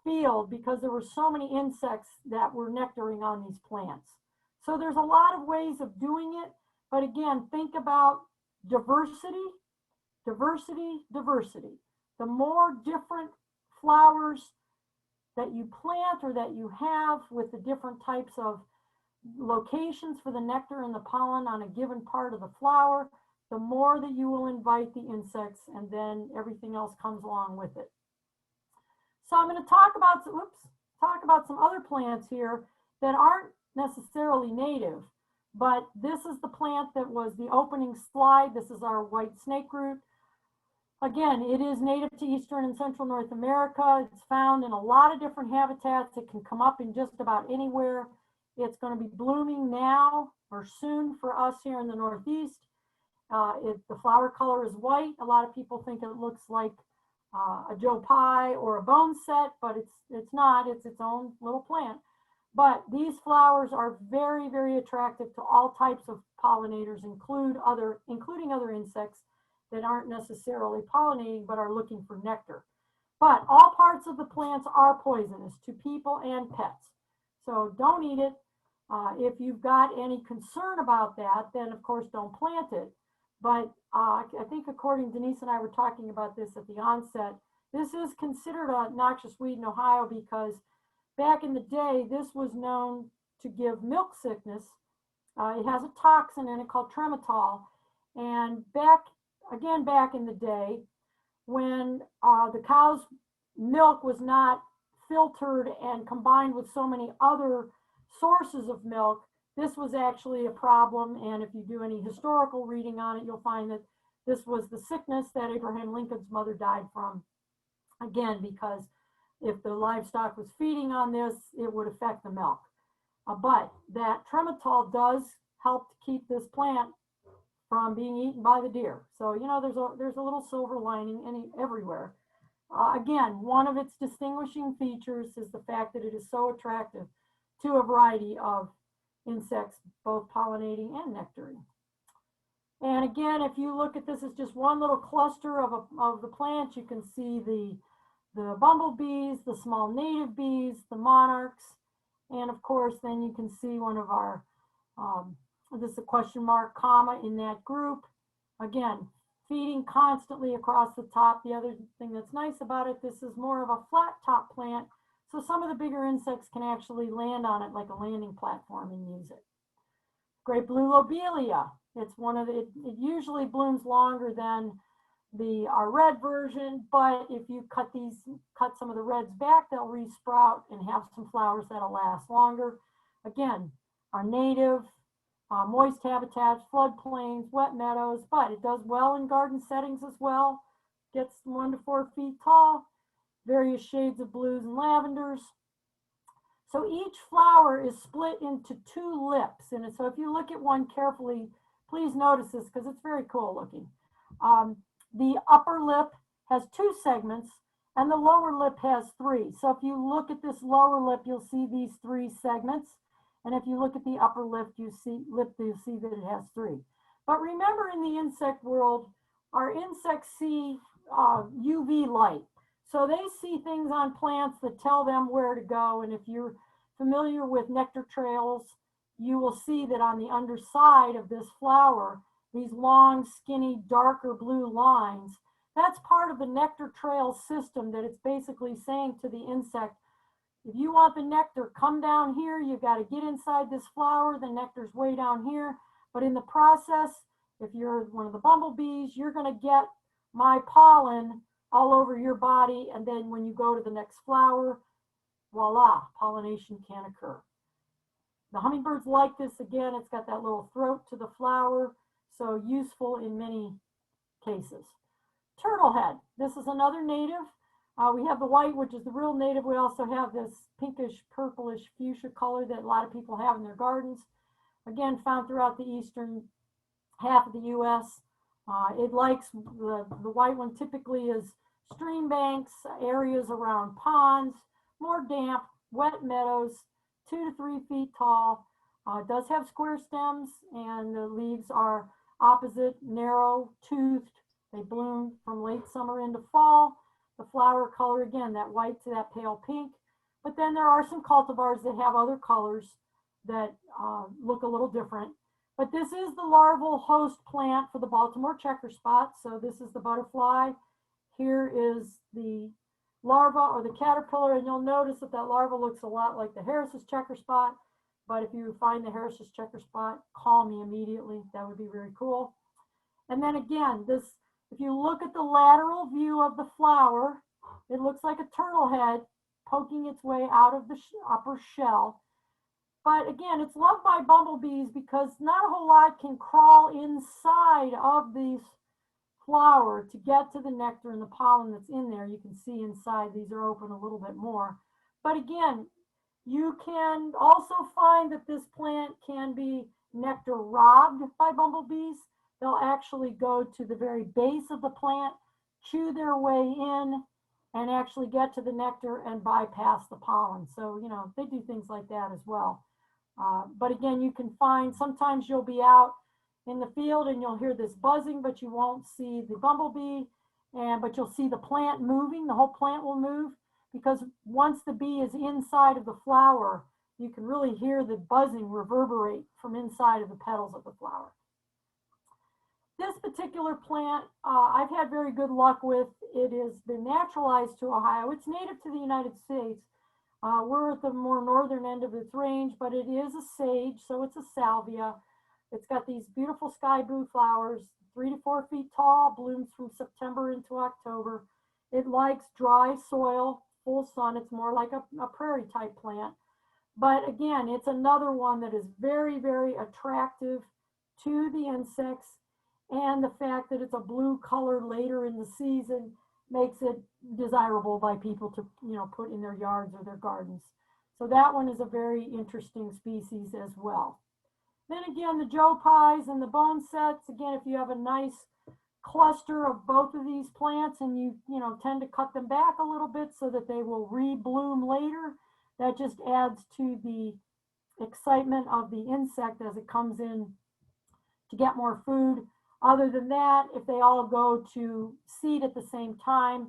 Speaker 2: field because there were so many insects that were nectaring on these plants. So there's a lot of ways of doing it, but again, think about diversity, diversity, diversity. The more different flowers that you plant or that you have with the different types of locations for the nectar and the pollen on a given part of the flower, the more that you will invite the insects, and then everything else comes along with it. So I'm going to talk about some other plants here that aren't necessarily native, but this is the plant that was the opening slide. This is our white snakeroot. Again, it is native to Eastern and Central North America. It's found in a lot of different habitats. It can come up in just about anywhere. It's going to be blooming now or soon for us here in the Northeast. The flower color is white. A lot of people think it looks like a Joe Pye or a bone set, but it's not. It's its own little plant. But these flowers are very, very attractive to all types of pollinators, including other insects that aren't necessarily pollinating but are looking for nectar. But all parts of the plants are poisonous to people and pets. So don't eat it. If you've got any concern about that, then of course don't plant it. But I think according, Denise and I were talking about this at the onset, this is considered a noxious weed in Ohio because back in the day, this was known to give milk sickness. It has a toxin in it called trematol. And back in the day, when the cow's milk was not filtered and combined with so many other sources of milk, this was actually a problem. And if you do any historical reading on it, you'll find that this was the sickness that Abraham Lincoln's mother died from. Again, because if the livestock was feeding on this, it would affect the milk. But that trematol does help to keep this plant from being eaten by the deer. So, you know, there's a little silver lining everywhere. Again, one of its distinguishing features is the fact that it is so attractive to a variety of insects, both pollinating and nectaring. And again, if you look at this as just one little cluster of the plants, you can see the bumblebees, the small native bees, the monarchs, and of course, then you can see one of our, this is a question mark, comma in that group. Again, feeding constantly across the top. The other thing that's nice about it, this is more of a flat top plant. So some of the bigger insects can actually land on it like a landing platform and use it. Great blue lobelia. It's one of it usually blooms longer than our red version, but if you cut some of the reds back, they'll resprout and have some flowers that'll last longer. again, are native, moist habitats, floodplains, wet meadows, but it does well in garden settings as well. Gets 1 to 4 feet tall, various shades of blues and lavenders. So each flower is split into 2 lips. And so if you look at one carefully, please notice this because it's very cool looking. The upper lip has 2 segments and the lower lip has 3. So if you look at this lower lip, you'll see these 3 segments. And if you look at the upper lip, you'll see that it has 3. But remember, in the insect world, our insects see UV light. So they see things on plants that tell them where to go. And if you're familiar with Nectar Trails, you will see that on the underside of this flower, these long, skinny, darker blue lines, that's part of the Nectar Trail system that it's basically saying to the insect, if you want the nectar, come down here. You've got to get inside this flower. The nectar's way down here. But in the process, if you're one of the bumblebees, you're going to get my pollen all over your body. And then when you go to the next flower, voila, pollination can occur. The hummingbirds like this. Again, it's got that little throat to the flower. So useful in many cases. Turtlehead. This is another native. We have the white, which is the real native. We also have this pinkish, purplish fuchsia color that a lot of people have in their gardens. Again, found throughout the eastern half of the U.S. It likes, the white one typically is stream banks, areas around ponds, more damp, wet meadows, 2 to 3 feet tall. It does have square stems, and the leaves are opposite, narrow, toothed. They bloom from late summer into fall. The flower color, again, that white to that pale pink. But then there are some cultivars that have other colors that look a little different. But this is the larval host plant for the Baltimore checker spot. So this is the butterfly. Here is the larva or the caterpillar. And you'll notice that that larva looks a lot like the Harris's checker spot. But if you find the Harris's checker spot, call me immediately. That would be very cool. And then again, this, if you look at the lateral view of the flower, it looks like a turtle head poking its way out of the upper shell. But again, it's loved by bumblebees because not a whole lot can crawl inside of this flower to get to the nectar and the pollen that's in there. You can see inside, these are open a little bit more. But again, you can also find that this plant can be nectar robbed by bumblebees. They'll actually go to the very base of the plant, chew their way in, and actually get to the nectar and bypass the pollen. So, you know, they do things like that as well. But again, you can find, sometimes you'll be out in the field and you'll hear this buzzing, but you won't see the bumblebee, but you'll see the plant moving. The whole plant will move because once the bee is inside of the flower, you can really hear the buzzing reverberate from inside of the petals of the flower. This particular plant, I've had very good luck with. It has been naturalized to Ohio. It's native to the United States. We're at the more northern end of its range, but it is a sage, so it's a salvia. It's got these beautiful sky blue flowers, 3 to 4 feet tall, blooms from September into October. It likes dry soil, full sun. It's more like a prairie type plant. But again, it's another one that is very, very attractive to the insects. And the fact that it's a blue color later in the season makes it desirable by people to, you know, put in their yards or their gardens. So that one is a very interesting species as well. Then again, the Joe Pies and the bone sets, again, if you have a nice cluster of both of these plants and you tend to cut them back a little bit so that they will re-bloom later, that just adds to the excitement of the insect as it comes in to get more food. Other than that, if they all go to seed at the same time,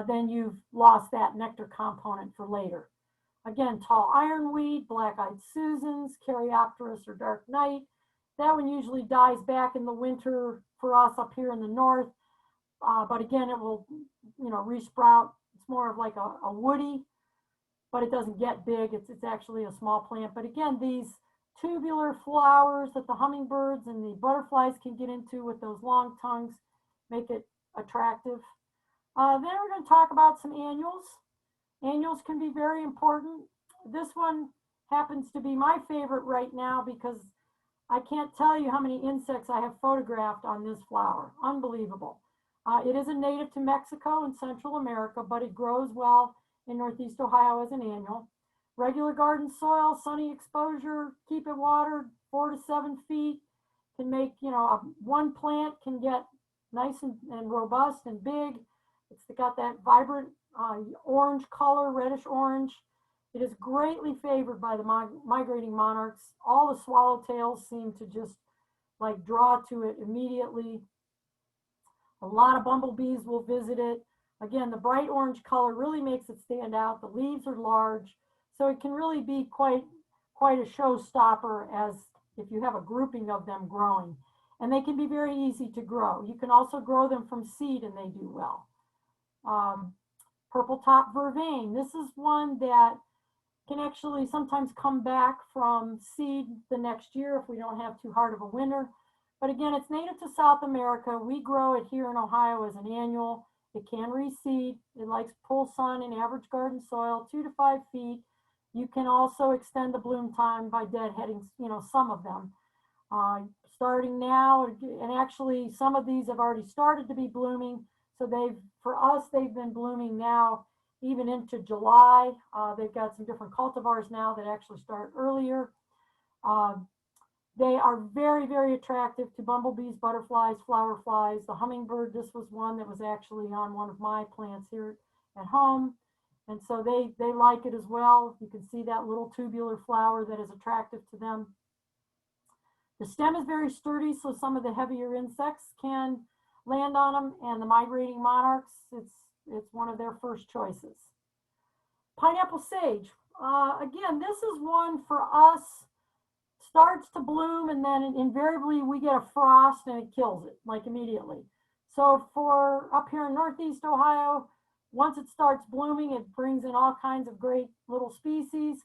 Speaker 2: then you've lost that nectar component for later. Again, tall ironweed, black-eyed Susans, Caryopteris or dark night. That one usually dies back in the winter for us up here in the north. But again, it will, resprout. It's more of like a woody, but it doesn't get big. It's actually a small plant. But again, these tubular flowers that the hummingbirds and the butterflies can get into with those long tongues make it attractive. Then we're going to talk about some annuals. Annuals can be very important. This one happens to be my favorite right now because I can't tell you how many insects I have photographed on this flower. Unbelievable. It is a native to Mexico and Central America, but it grows well in Northeast Ohio as an annual. Regular garden soil, sunny exposure, keep it watered 4 to 7 feet. Can make, one plant can get nice and robust and big. It's got that vibrant orange color, reddish orange. It is greatly favored by the migrating monarchs. All the swallowtails seem to just like draw to it immediately. A lot of bumblebees will visit it. Again, the bright orange color really makes it stand out. The leaves are large, so it can really be quite a showstopper as if you have a grouping of them growing. And they can be very easy to grow. You can also grow them from seed and they do well. Purple top vervain. This is one that can actually sometimes come back from seed the next year if we don't have too hard of a winter. But again, it's native to South America. We grow it here in Ohio as an annual. It can reseed. It likes full sun in average garden soil, 2 to 5 feet. You can also extend the bloom time by deadheading, some of them. Starting now, and actually some of these have already started to be blooming. So for us, they've been blooming now even into July. They've got some different cultivars now that actually start earlier. They are very, very attractive to bumblebees, butterflies, flower flies. The hummingbird, this was one that was actually on one of my plants here at home. And so they like it as well. You can see that little tubular flower that is attractive to them. The stem is very sturdy, so some of the heavier insects can land on them, and the migrating monarchs, it's one of their first choices. Pineapple sage. Again, this is one for us, starts to bloom and then invariably we get a frost and it kills it like immediately. So for up here in Northeast Ohio, once it starts blooming, it brings in all kinds of great little species.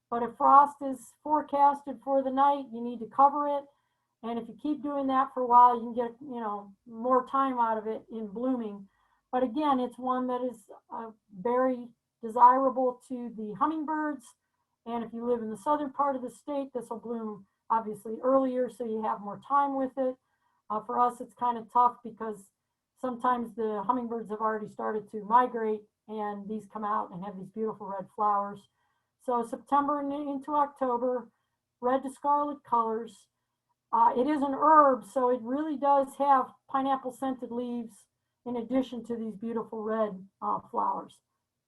Speaker 2: But if frost is forecasted for the night, you need to cover it. And if you keep doing that for a while, you can get, more time out of it in blooming. But again, it's one that is very desirable to the hummingbirds. And if you live in the southern part of the state, this will bloom obviously earlier, so you have more time with it. For us, it's kind of tough because sometimes the hummingbirds have already started to migrate and these come out and have these beautiful red flowers. So September into October, red to scarlet colors. It is an herb, so it really does have pineapple scented leaves in addition to these beautiful red flowers.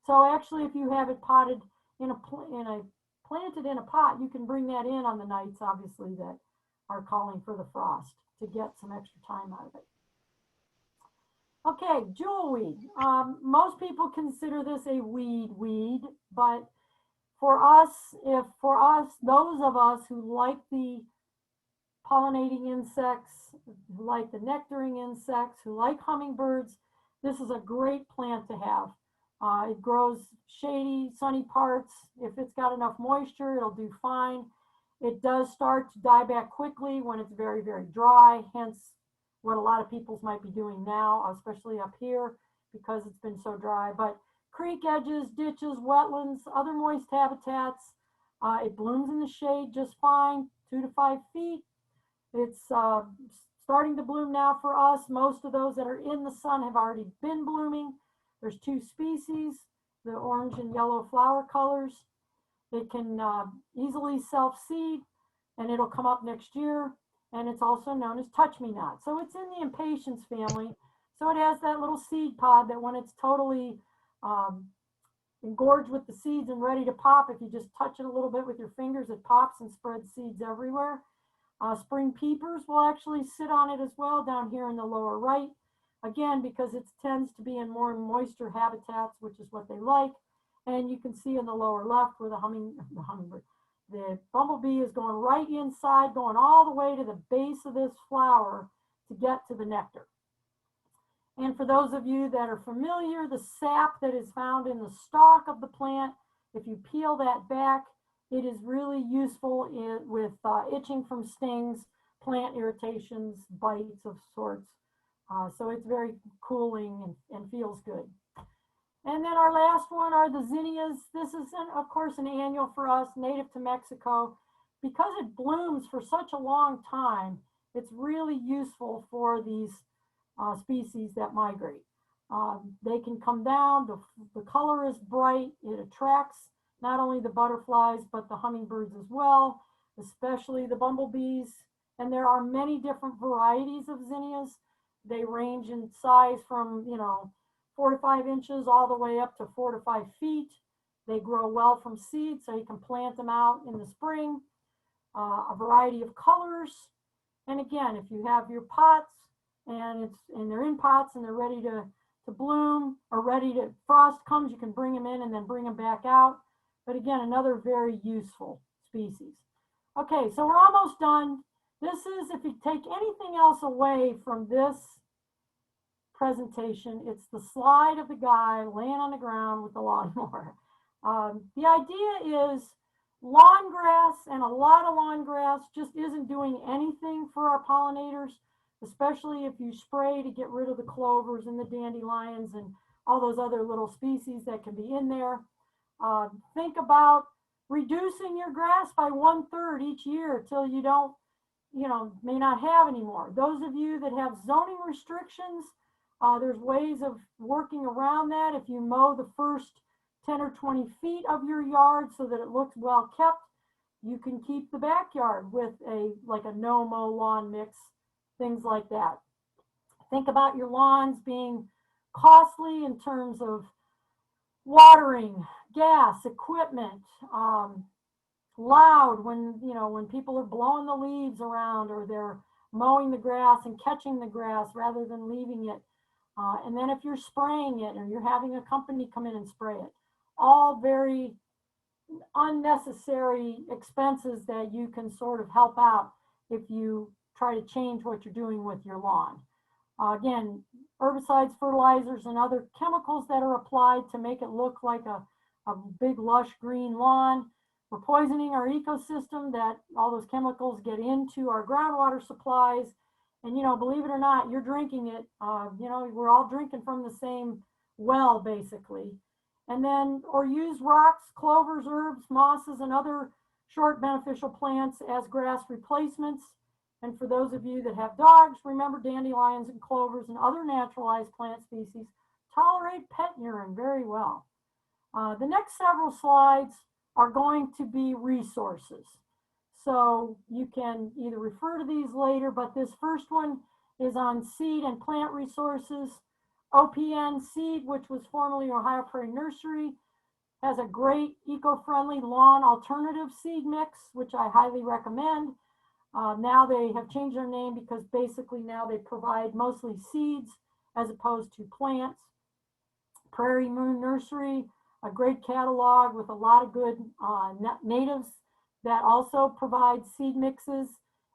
Speaker 2: So actually, if you have it potted planted in a pot, you can bring that in on the nights, obviously, that are calling for the frost to get some extra time out of it. Okay, jewelweed. Most people consider this a weed, but for us, those of us who like the pollinating insects, who like the nectaring insects, who like hummingbirds, this is a great plant to have. It grows shady, sunny parts. If it's got enough moisture, it'll do fine. It does start to die back quickly when it's very, very dry, hence what a lot of people might be doing now, especially up here because it's been so dry. But creek edges, ditches, wetlands, other moist habitats, it blooms in the shade just fine, 2 to 5 feet. It's starting to bloom now for us. Most of those that are in the sun have already been blooming. There's 2 species, the orange and yellow flower colors. It can easily self-seed and it'll come up next year. And it's also known as touch-me-not. So it's in the impatiens family. So it has that little seed pod that when it's totally engorged with the seeds and ready to pop, if you just touch it a little bit with your fingers, it pops and spreads seeds everywhere. Spring peepers will actually sit on it as well down here in the lower right. Again, because it tends to be in more moisture habitats, which is what they like. And you can see in the lower left where the hummingbird, the bumblebee is going right inside, going all the way to the base of this flower to get to the nectar. And for those of you that are familiar, the sap that is found in the stalk of the plant, if you peel that back, it is really useful with itching from stings, plant irritations, bites of sorts. So it's very cooling and feels good. And then our last one are the zinnias. This is, of course, an annual for us, native to Mexico. Because it blooms for such a long time, it's really useful for these species that migrate. They can come down, the color is bright, it attracts not only the butterflies, but the hummingbirds as well, especially the bumblebees. And there are many different varieties of zinnias. They range in size from, 4 to 5 inches all the way up to 4 to 5 feet. They grow well from seed, so you can plant them out in the spring. A variety of colors. And again, if you have your pots and they're in pots and they're ready to bloom or ready to frost comes, you can bring them in and then bring them back out. But again, another very useful species. Okay, so we're almost done. This is, if you take anything else away from this presentation, it's the slide of the guy laying on the ground with the lawnmower. The idea is lawn grass, and a lot of lawn grass just isn't doing anything for our pollinators, especially if you spray to get rid of the clovers and the dandelions and all those other little species that can be in there. Think about reducing your grass by 1/3 each year till you don't, may not have any more. Those of you that have zoning restrictions, there's ways of working around that. If you mow the first 10 or 20 feet of your yard so that it looks well kept, you can keep the backyard with like a no-mow lawn mix, things like that. Think about your lawns being costly in terms of watering, gas, equipment, loud when people are blowing the leaves around or they're mowing the grass and catching the grass rather than leaving it. And then if you're spraying it or you're having a company come in and spray it, all very unnecessary expenses that you can sort of help out if you try to change what you're doing with your lawn. Again, herbicides, fertilizers, and other chemicals that are applied to make it look like a big lush green lawn. We're poisoning our ecosystem, that all those chemicals get into our groundwater supplies. And, believe it or not, you're drinking it. We're all drinking from the same well, basically. And then, or use rocks, clovers, herbs, mosses, and other short beneficial plants as grass replacements. And for those of you that have dogs, remember dandelions and clovers and other naturalized plant species tolerate pet urine very well. The next several slides are going to be resources. So you can either refer to these later, but this first one is on seed and plant resources. OPN Seed, which was formerly Ohio Prairie Nursery, has a great eco-friendly lawn alternative seed mix, which I highly recommend. Now they have changed their name because basically now they provide mostly seeds as opposed to plants. Prairie Moon Nursery, a great catalog with a lot of good natives that also provide seed mixes.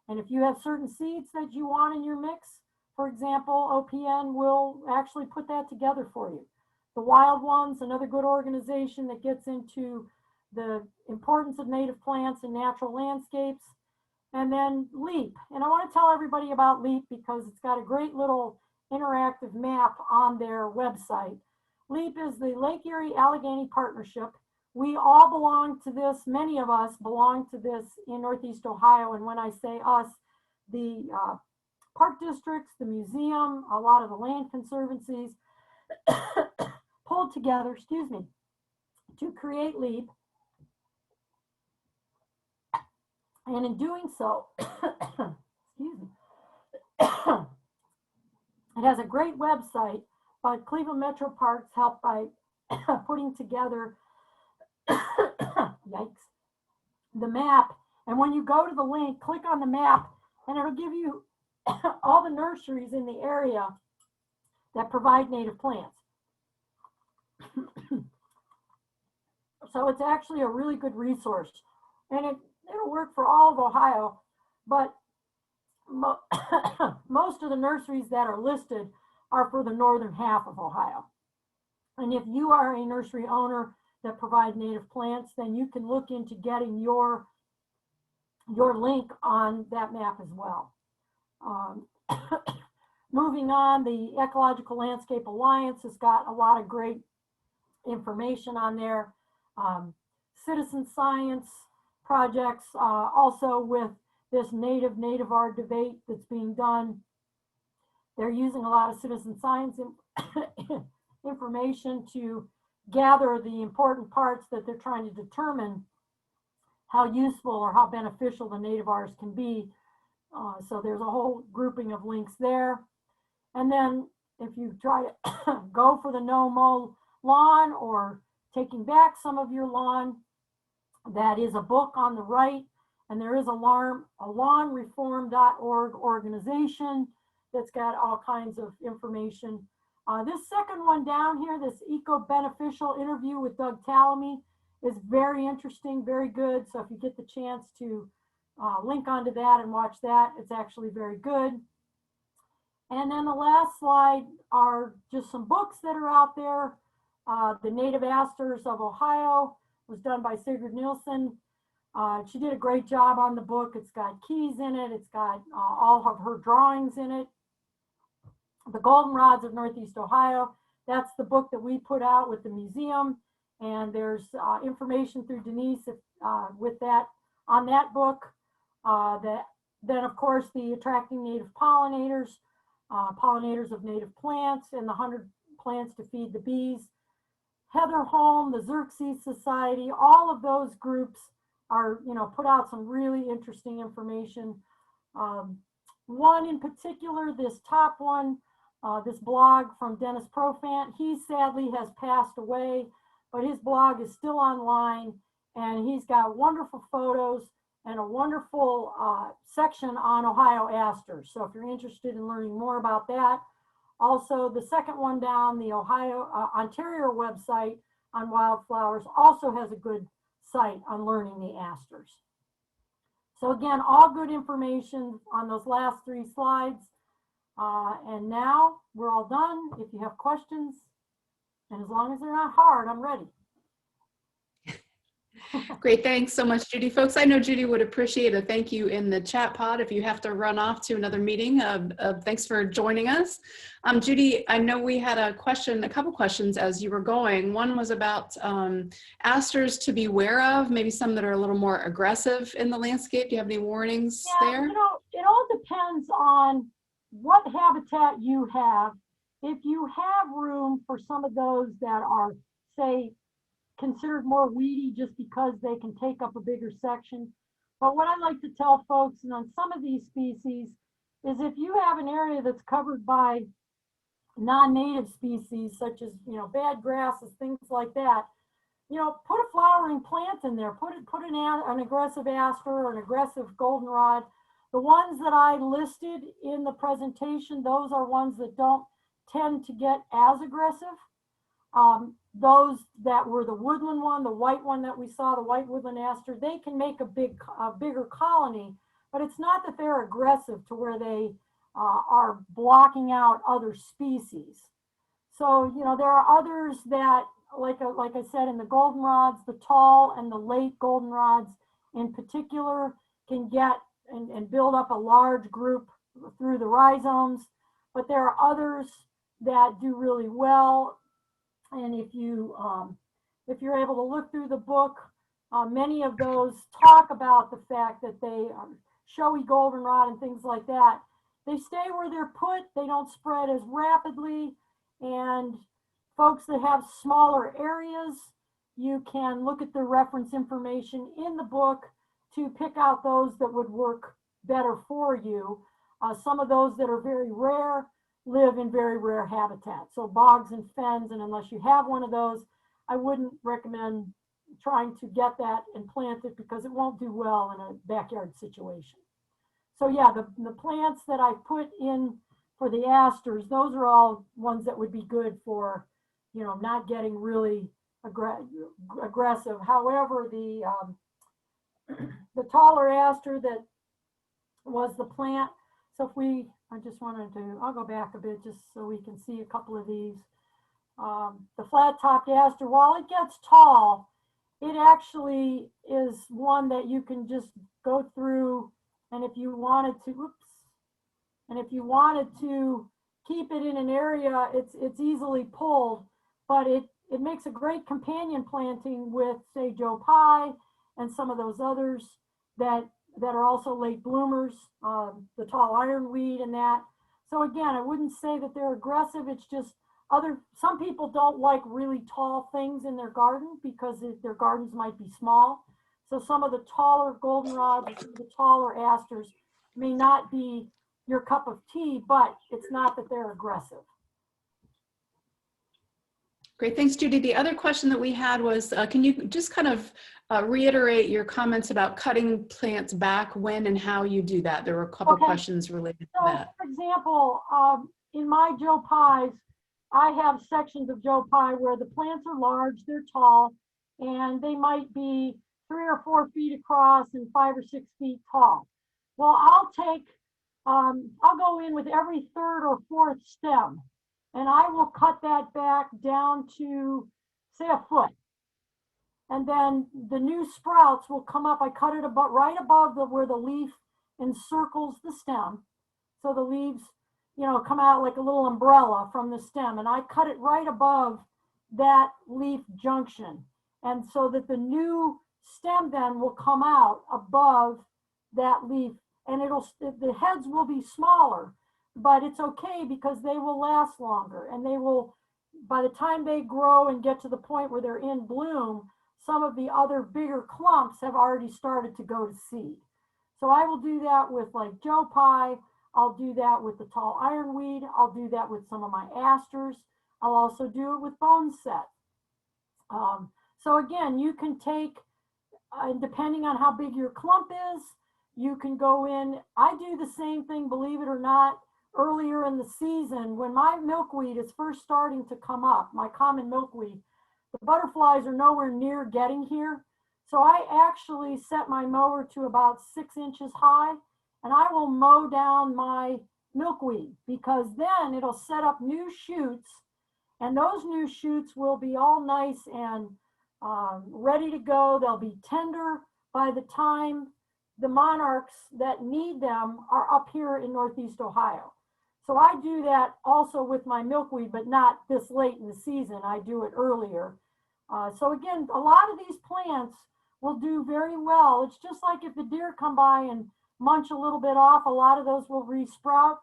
Speaker 2: And if you have certain seeds that you want in your mix, for example, OPN will actually put that together for you. The Wild Ones, another good organization that gets into the importance of native plants and natural landscapes. And then LEAP. And I want to tell everybody about LEAP because it's got a great little interactive map on their website. LEAP is the Lake Erie Allegheny Partnership. We all belong to this, many of us belong to this in Northeast Ohio. And when I say us, the park districts, the museum, a lot of the land conservancies pulled together, to create LEAP. And in doing so, it has a great website, but Cleveland Metro Parks helped by putting together, yikes, the map. And when you go to the link, click on the map, and it'll give you all the nurseries in the area that provide native plants. So it's actually a really good resource. And it'll work for all of Ohio, but most of the nurseries that are listed are for the northern half of Ohio. And if you are a nursery owner that provide native plants, then you can look into getting your link on that map as well. Moving on, the Ecological Landscape Alliance has got a lot of great information on there. Citizen science projects, also with this native art debate that's being done. They're using a lot of citizen science information to gather the important parts that they're trying to determine how useful or how beneficial the nativars can be. So there's a whole grouping of links there. And then if you try to go for the no-mow lawn or taking back some of your lawn, that is a book on the right. And there is a lawnreform.org organization that's got all kinds of information. This second one down here, this eco-beneficial interview with Doug Tallamy, is very interesting, very good. So if you get the chance to link onto that and watch that, it's actually very good. And then the last slide are just some books that are out there. The Native Asters of Ohio was done by Sigrid Nielsen. She did a great job on the book. It's got keys in it. It's got all of her drawings in it. The Goldenrods of Northeast Ohio, that's the book that we put out with the museum. And there's information through Denise with that on that book. Then, of course, the Attracting Native Pollinators, Pollinators of Native Plants, and the 100 Plants to Feed the Bees. Heather Holm, the Xerxes Society, all of those groups are, put out some really interesting information. One in particular, this top one, this blog from Dennis Profant, he sadly has passed away, but his blog is still online, and he's got wonderful photos and a wonderful section on Ohio asters. So if you're interested in learning more about that. Also, the second one down, the Ontario website on wildflowers also has a good site on learning the asters. So again, all good information on those last 3 slides. And now we're all done. If you have questions, and as long as they're not hard, I'm ready.
Speaker 1: Great, thanks so much, Judy. Folks, I know Judy would appreciate a thank you in the chat pod if you have to run off to another meeting. Thanks for joining us. Judy, I know we had a couple questions as you were going. One was about asters to be aware of, maybe some that are a little more aggressive in the landscape. Do you have any warnings there?
Speaker 2: It all depends on what habitat you have. If you have room for some of those that are, say, considered more weedy just because they can take up a bigger section. But what I like to tell folks, and on some of these species, is if you have an area that's covered by non-native species, such as, bad grasses, things like that, put a flowering plant in there, put an aggressive aster or an aggressive goldenrod. The ones that I listed in the presentation, those are ones that don't tend to get as aggressive. Those that were the woodland one, the white one that we saw, the white woodland aster, they can make a bigger colony, but it's not that they're aggressive to where they are blocking out other species. So, there are others that, like I said, in the goldenrods, the tall and the late goldenrods in particular can get and build up a large group through the rhizomes, but there are others that do really well. And if you're able to look through the book, many of those talk about the fact that they showy goldenrod and things like that. They stay where they're put. They don't spread as rapidly. And folks that have smaller areas, you can look at the reference information in the book to pick out those that would work better for you. Some of those that are very rare live in very rare habitats, so bogs and fens, and unless you have one of those, I wouldn't recommend trying to get that and plant it because it won't do well in a backyard situation. So yeah, the plants that I put in for the asters, those are all ones that would be good for, not getting really aggressive. However, the taller aster that was the plant, so if I'll go back a bit just so we can see a couple of these. The flat-topped aster, while it gets tall, it actually is one that you can just go through, and if you wanted to, keep it in an area, it's easily pulled, but it makes a great companion planting with, say, Joe Pye and some of those others that are also late bloomers, the tall ironweed and that. So again, I wouldn't say that they're aggressive. It's just some people don't like really tall things in their garden because their gardens might be small. So some of the taller goldenrods, the taller asters may not be your cup of tea, but it's not that they're aggressive.
Speaker 1: Great, thanks, Judy. The other question that we had was, can you just kind of reiterate your comments about cutting plants back, when and how you do that? There were a couple questions related to that.
Speaker 2: For example, in my Joe Pies, I have sections of Joe Pye where the plants are large, they're tall, and they might be 3 or 4 feet across and 5 or 6 feet tall. Well, I'll go in with every 3rd or 4th stem, and I will cut that back down to, say, a foot. And then the new sprouts will come up. I cut it right above where the leaf encircles the stem. So the leaves, come out like a little umbrella from the stem. And I cut it right above that leaf junction. And so that the new stem then will come out above that leaf. And the heads will be smaller, but it's okay because they will last longer. And they will, by the time they grow and get to the point where they're in bloom, some of the other bigger clumps have already started to go to seed. So I will do that with like Joe Pye. I'll do that with the tall ironweed. I'll do that with some of my asters. I'll also do it with boneset. So again, you can take, depending on how big your clump is, you can go in. I do the same thing, believe it or not, earlier in the season when my milkweed is first starting to come up, my common milkweed. The butterflies are nowhere near getting here. So I actually set my mower to about 6 inches high, and I will mow down my milkweed because then it'll set up new shoots, and those new shoots will be all nice and ready to go. They'll be tender by the time the monarchs that need them are up here in Northeast Ohio. So I do that also with my milkweed, but not this late in the season. I do it earlier. So again, a lot of these plants will do very well. It's just like if the deer come by and munch a little bit off, a lot of those will resprout.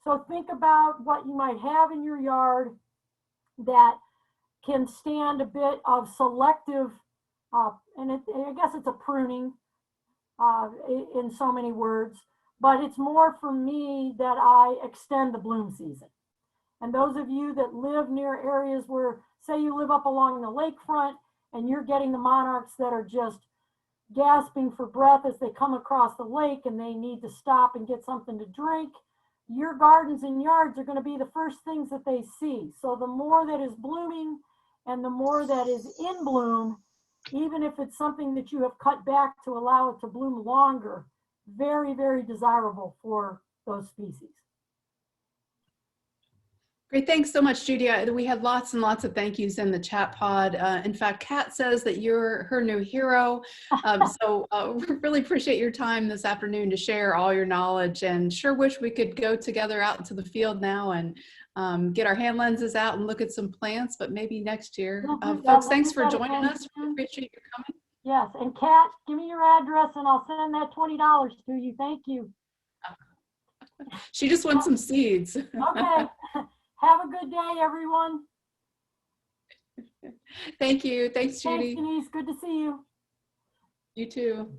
Speaker 2: So think about what you might have in your yard that can stand a bit of selective, and I guess it's a pruning in so many words, but it's more for me that I extend the bloom season. And those of you that live near areas where, say you live up along the lakefront and you're getting the monarchs that are just gasping for breath as they come across the lake and they need to stop and get something to drink, your gardens and yards are going to be the first things that they see. So the more that is blooming and the more that is in bloom, even if it's something that you have cut back to allow it to bloom longer, very, very desirable for those species.
Speaker 1: Great, thanks so much, Judy. We had lots and lots of thank yous in the chat pod. In fact, Kat says that you're her new hero. So we really appreciate your time this afternoon to share all your knowledge, and sure wish we could go together out into the field now and get our hand lenses out and look at some plants, but maybe next year. Folks, thanks for joining us. We appreciate your coming.
Speaker 2: Yes, and Kat, give me your address and I'll send that $20 to you. Thank you.
Speaker 1: She just wants some seeds.
Speaker 2: Okay. Have a good day, everyone.
Speaker 1: Thank you. Thanks, Judy.
Speaker 2: Thanks, Denise. Good to see you.
Speaker 1: You too.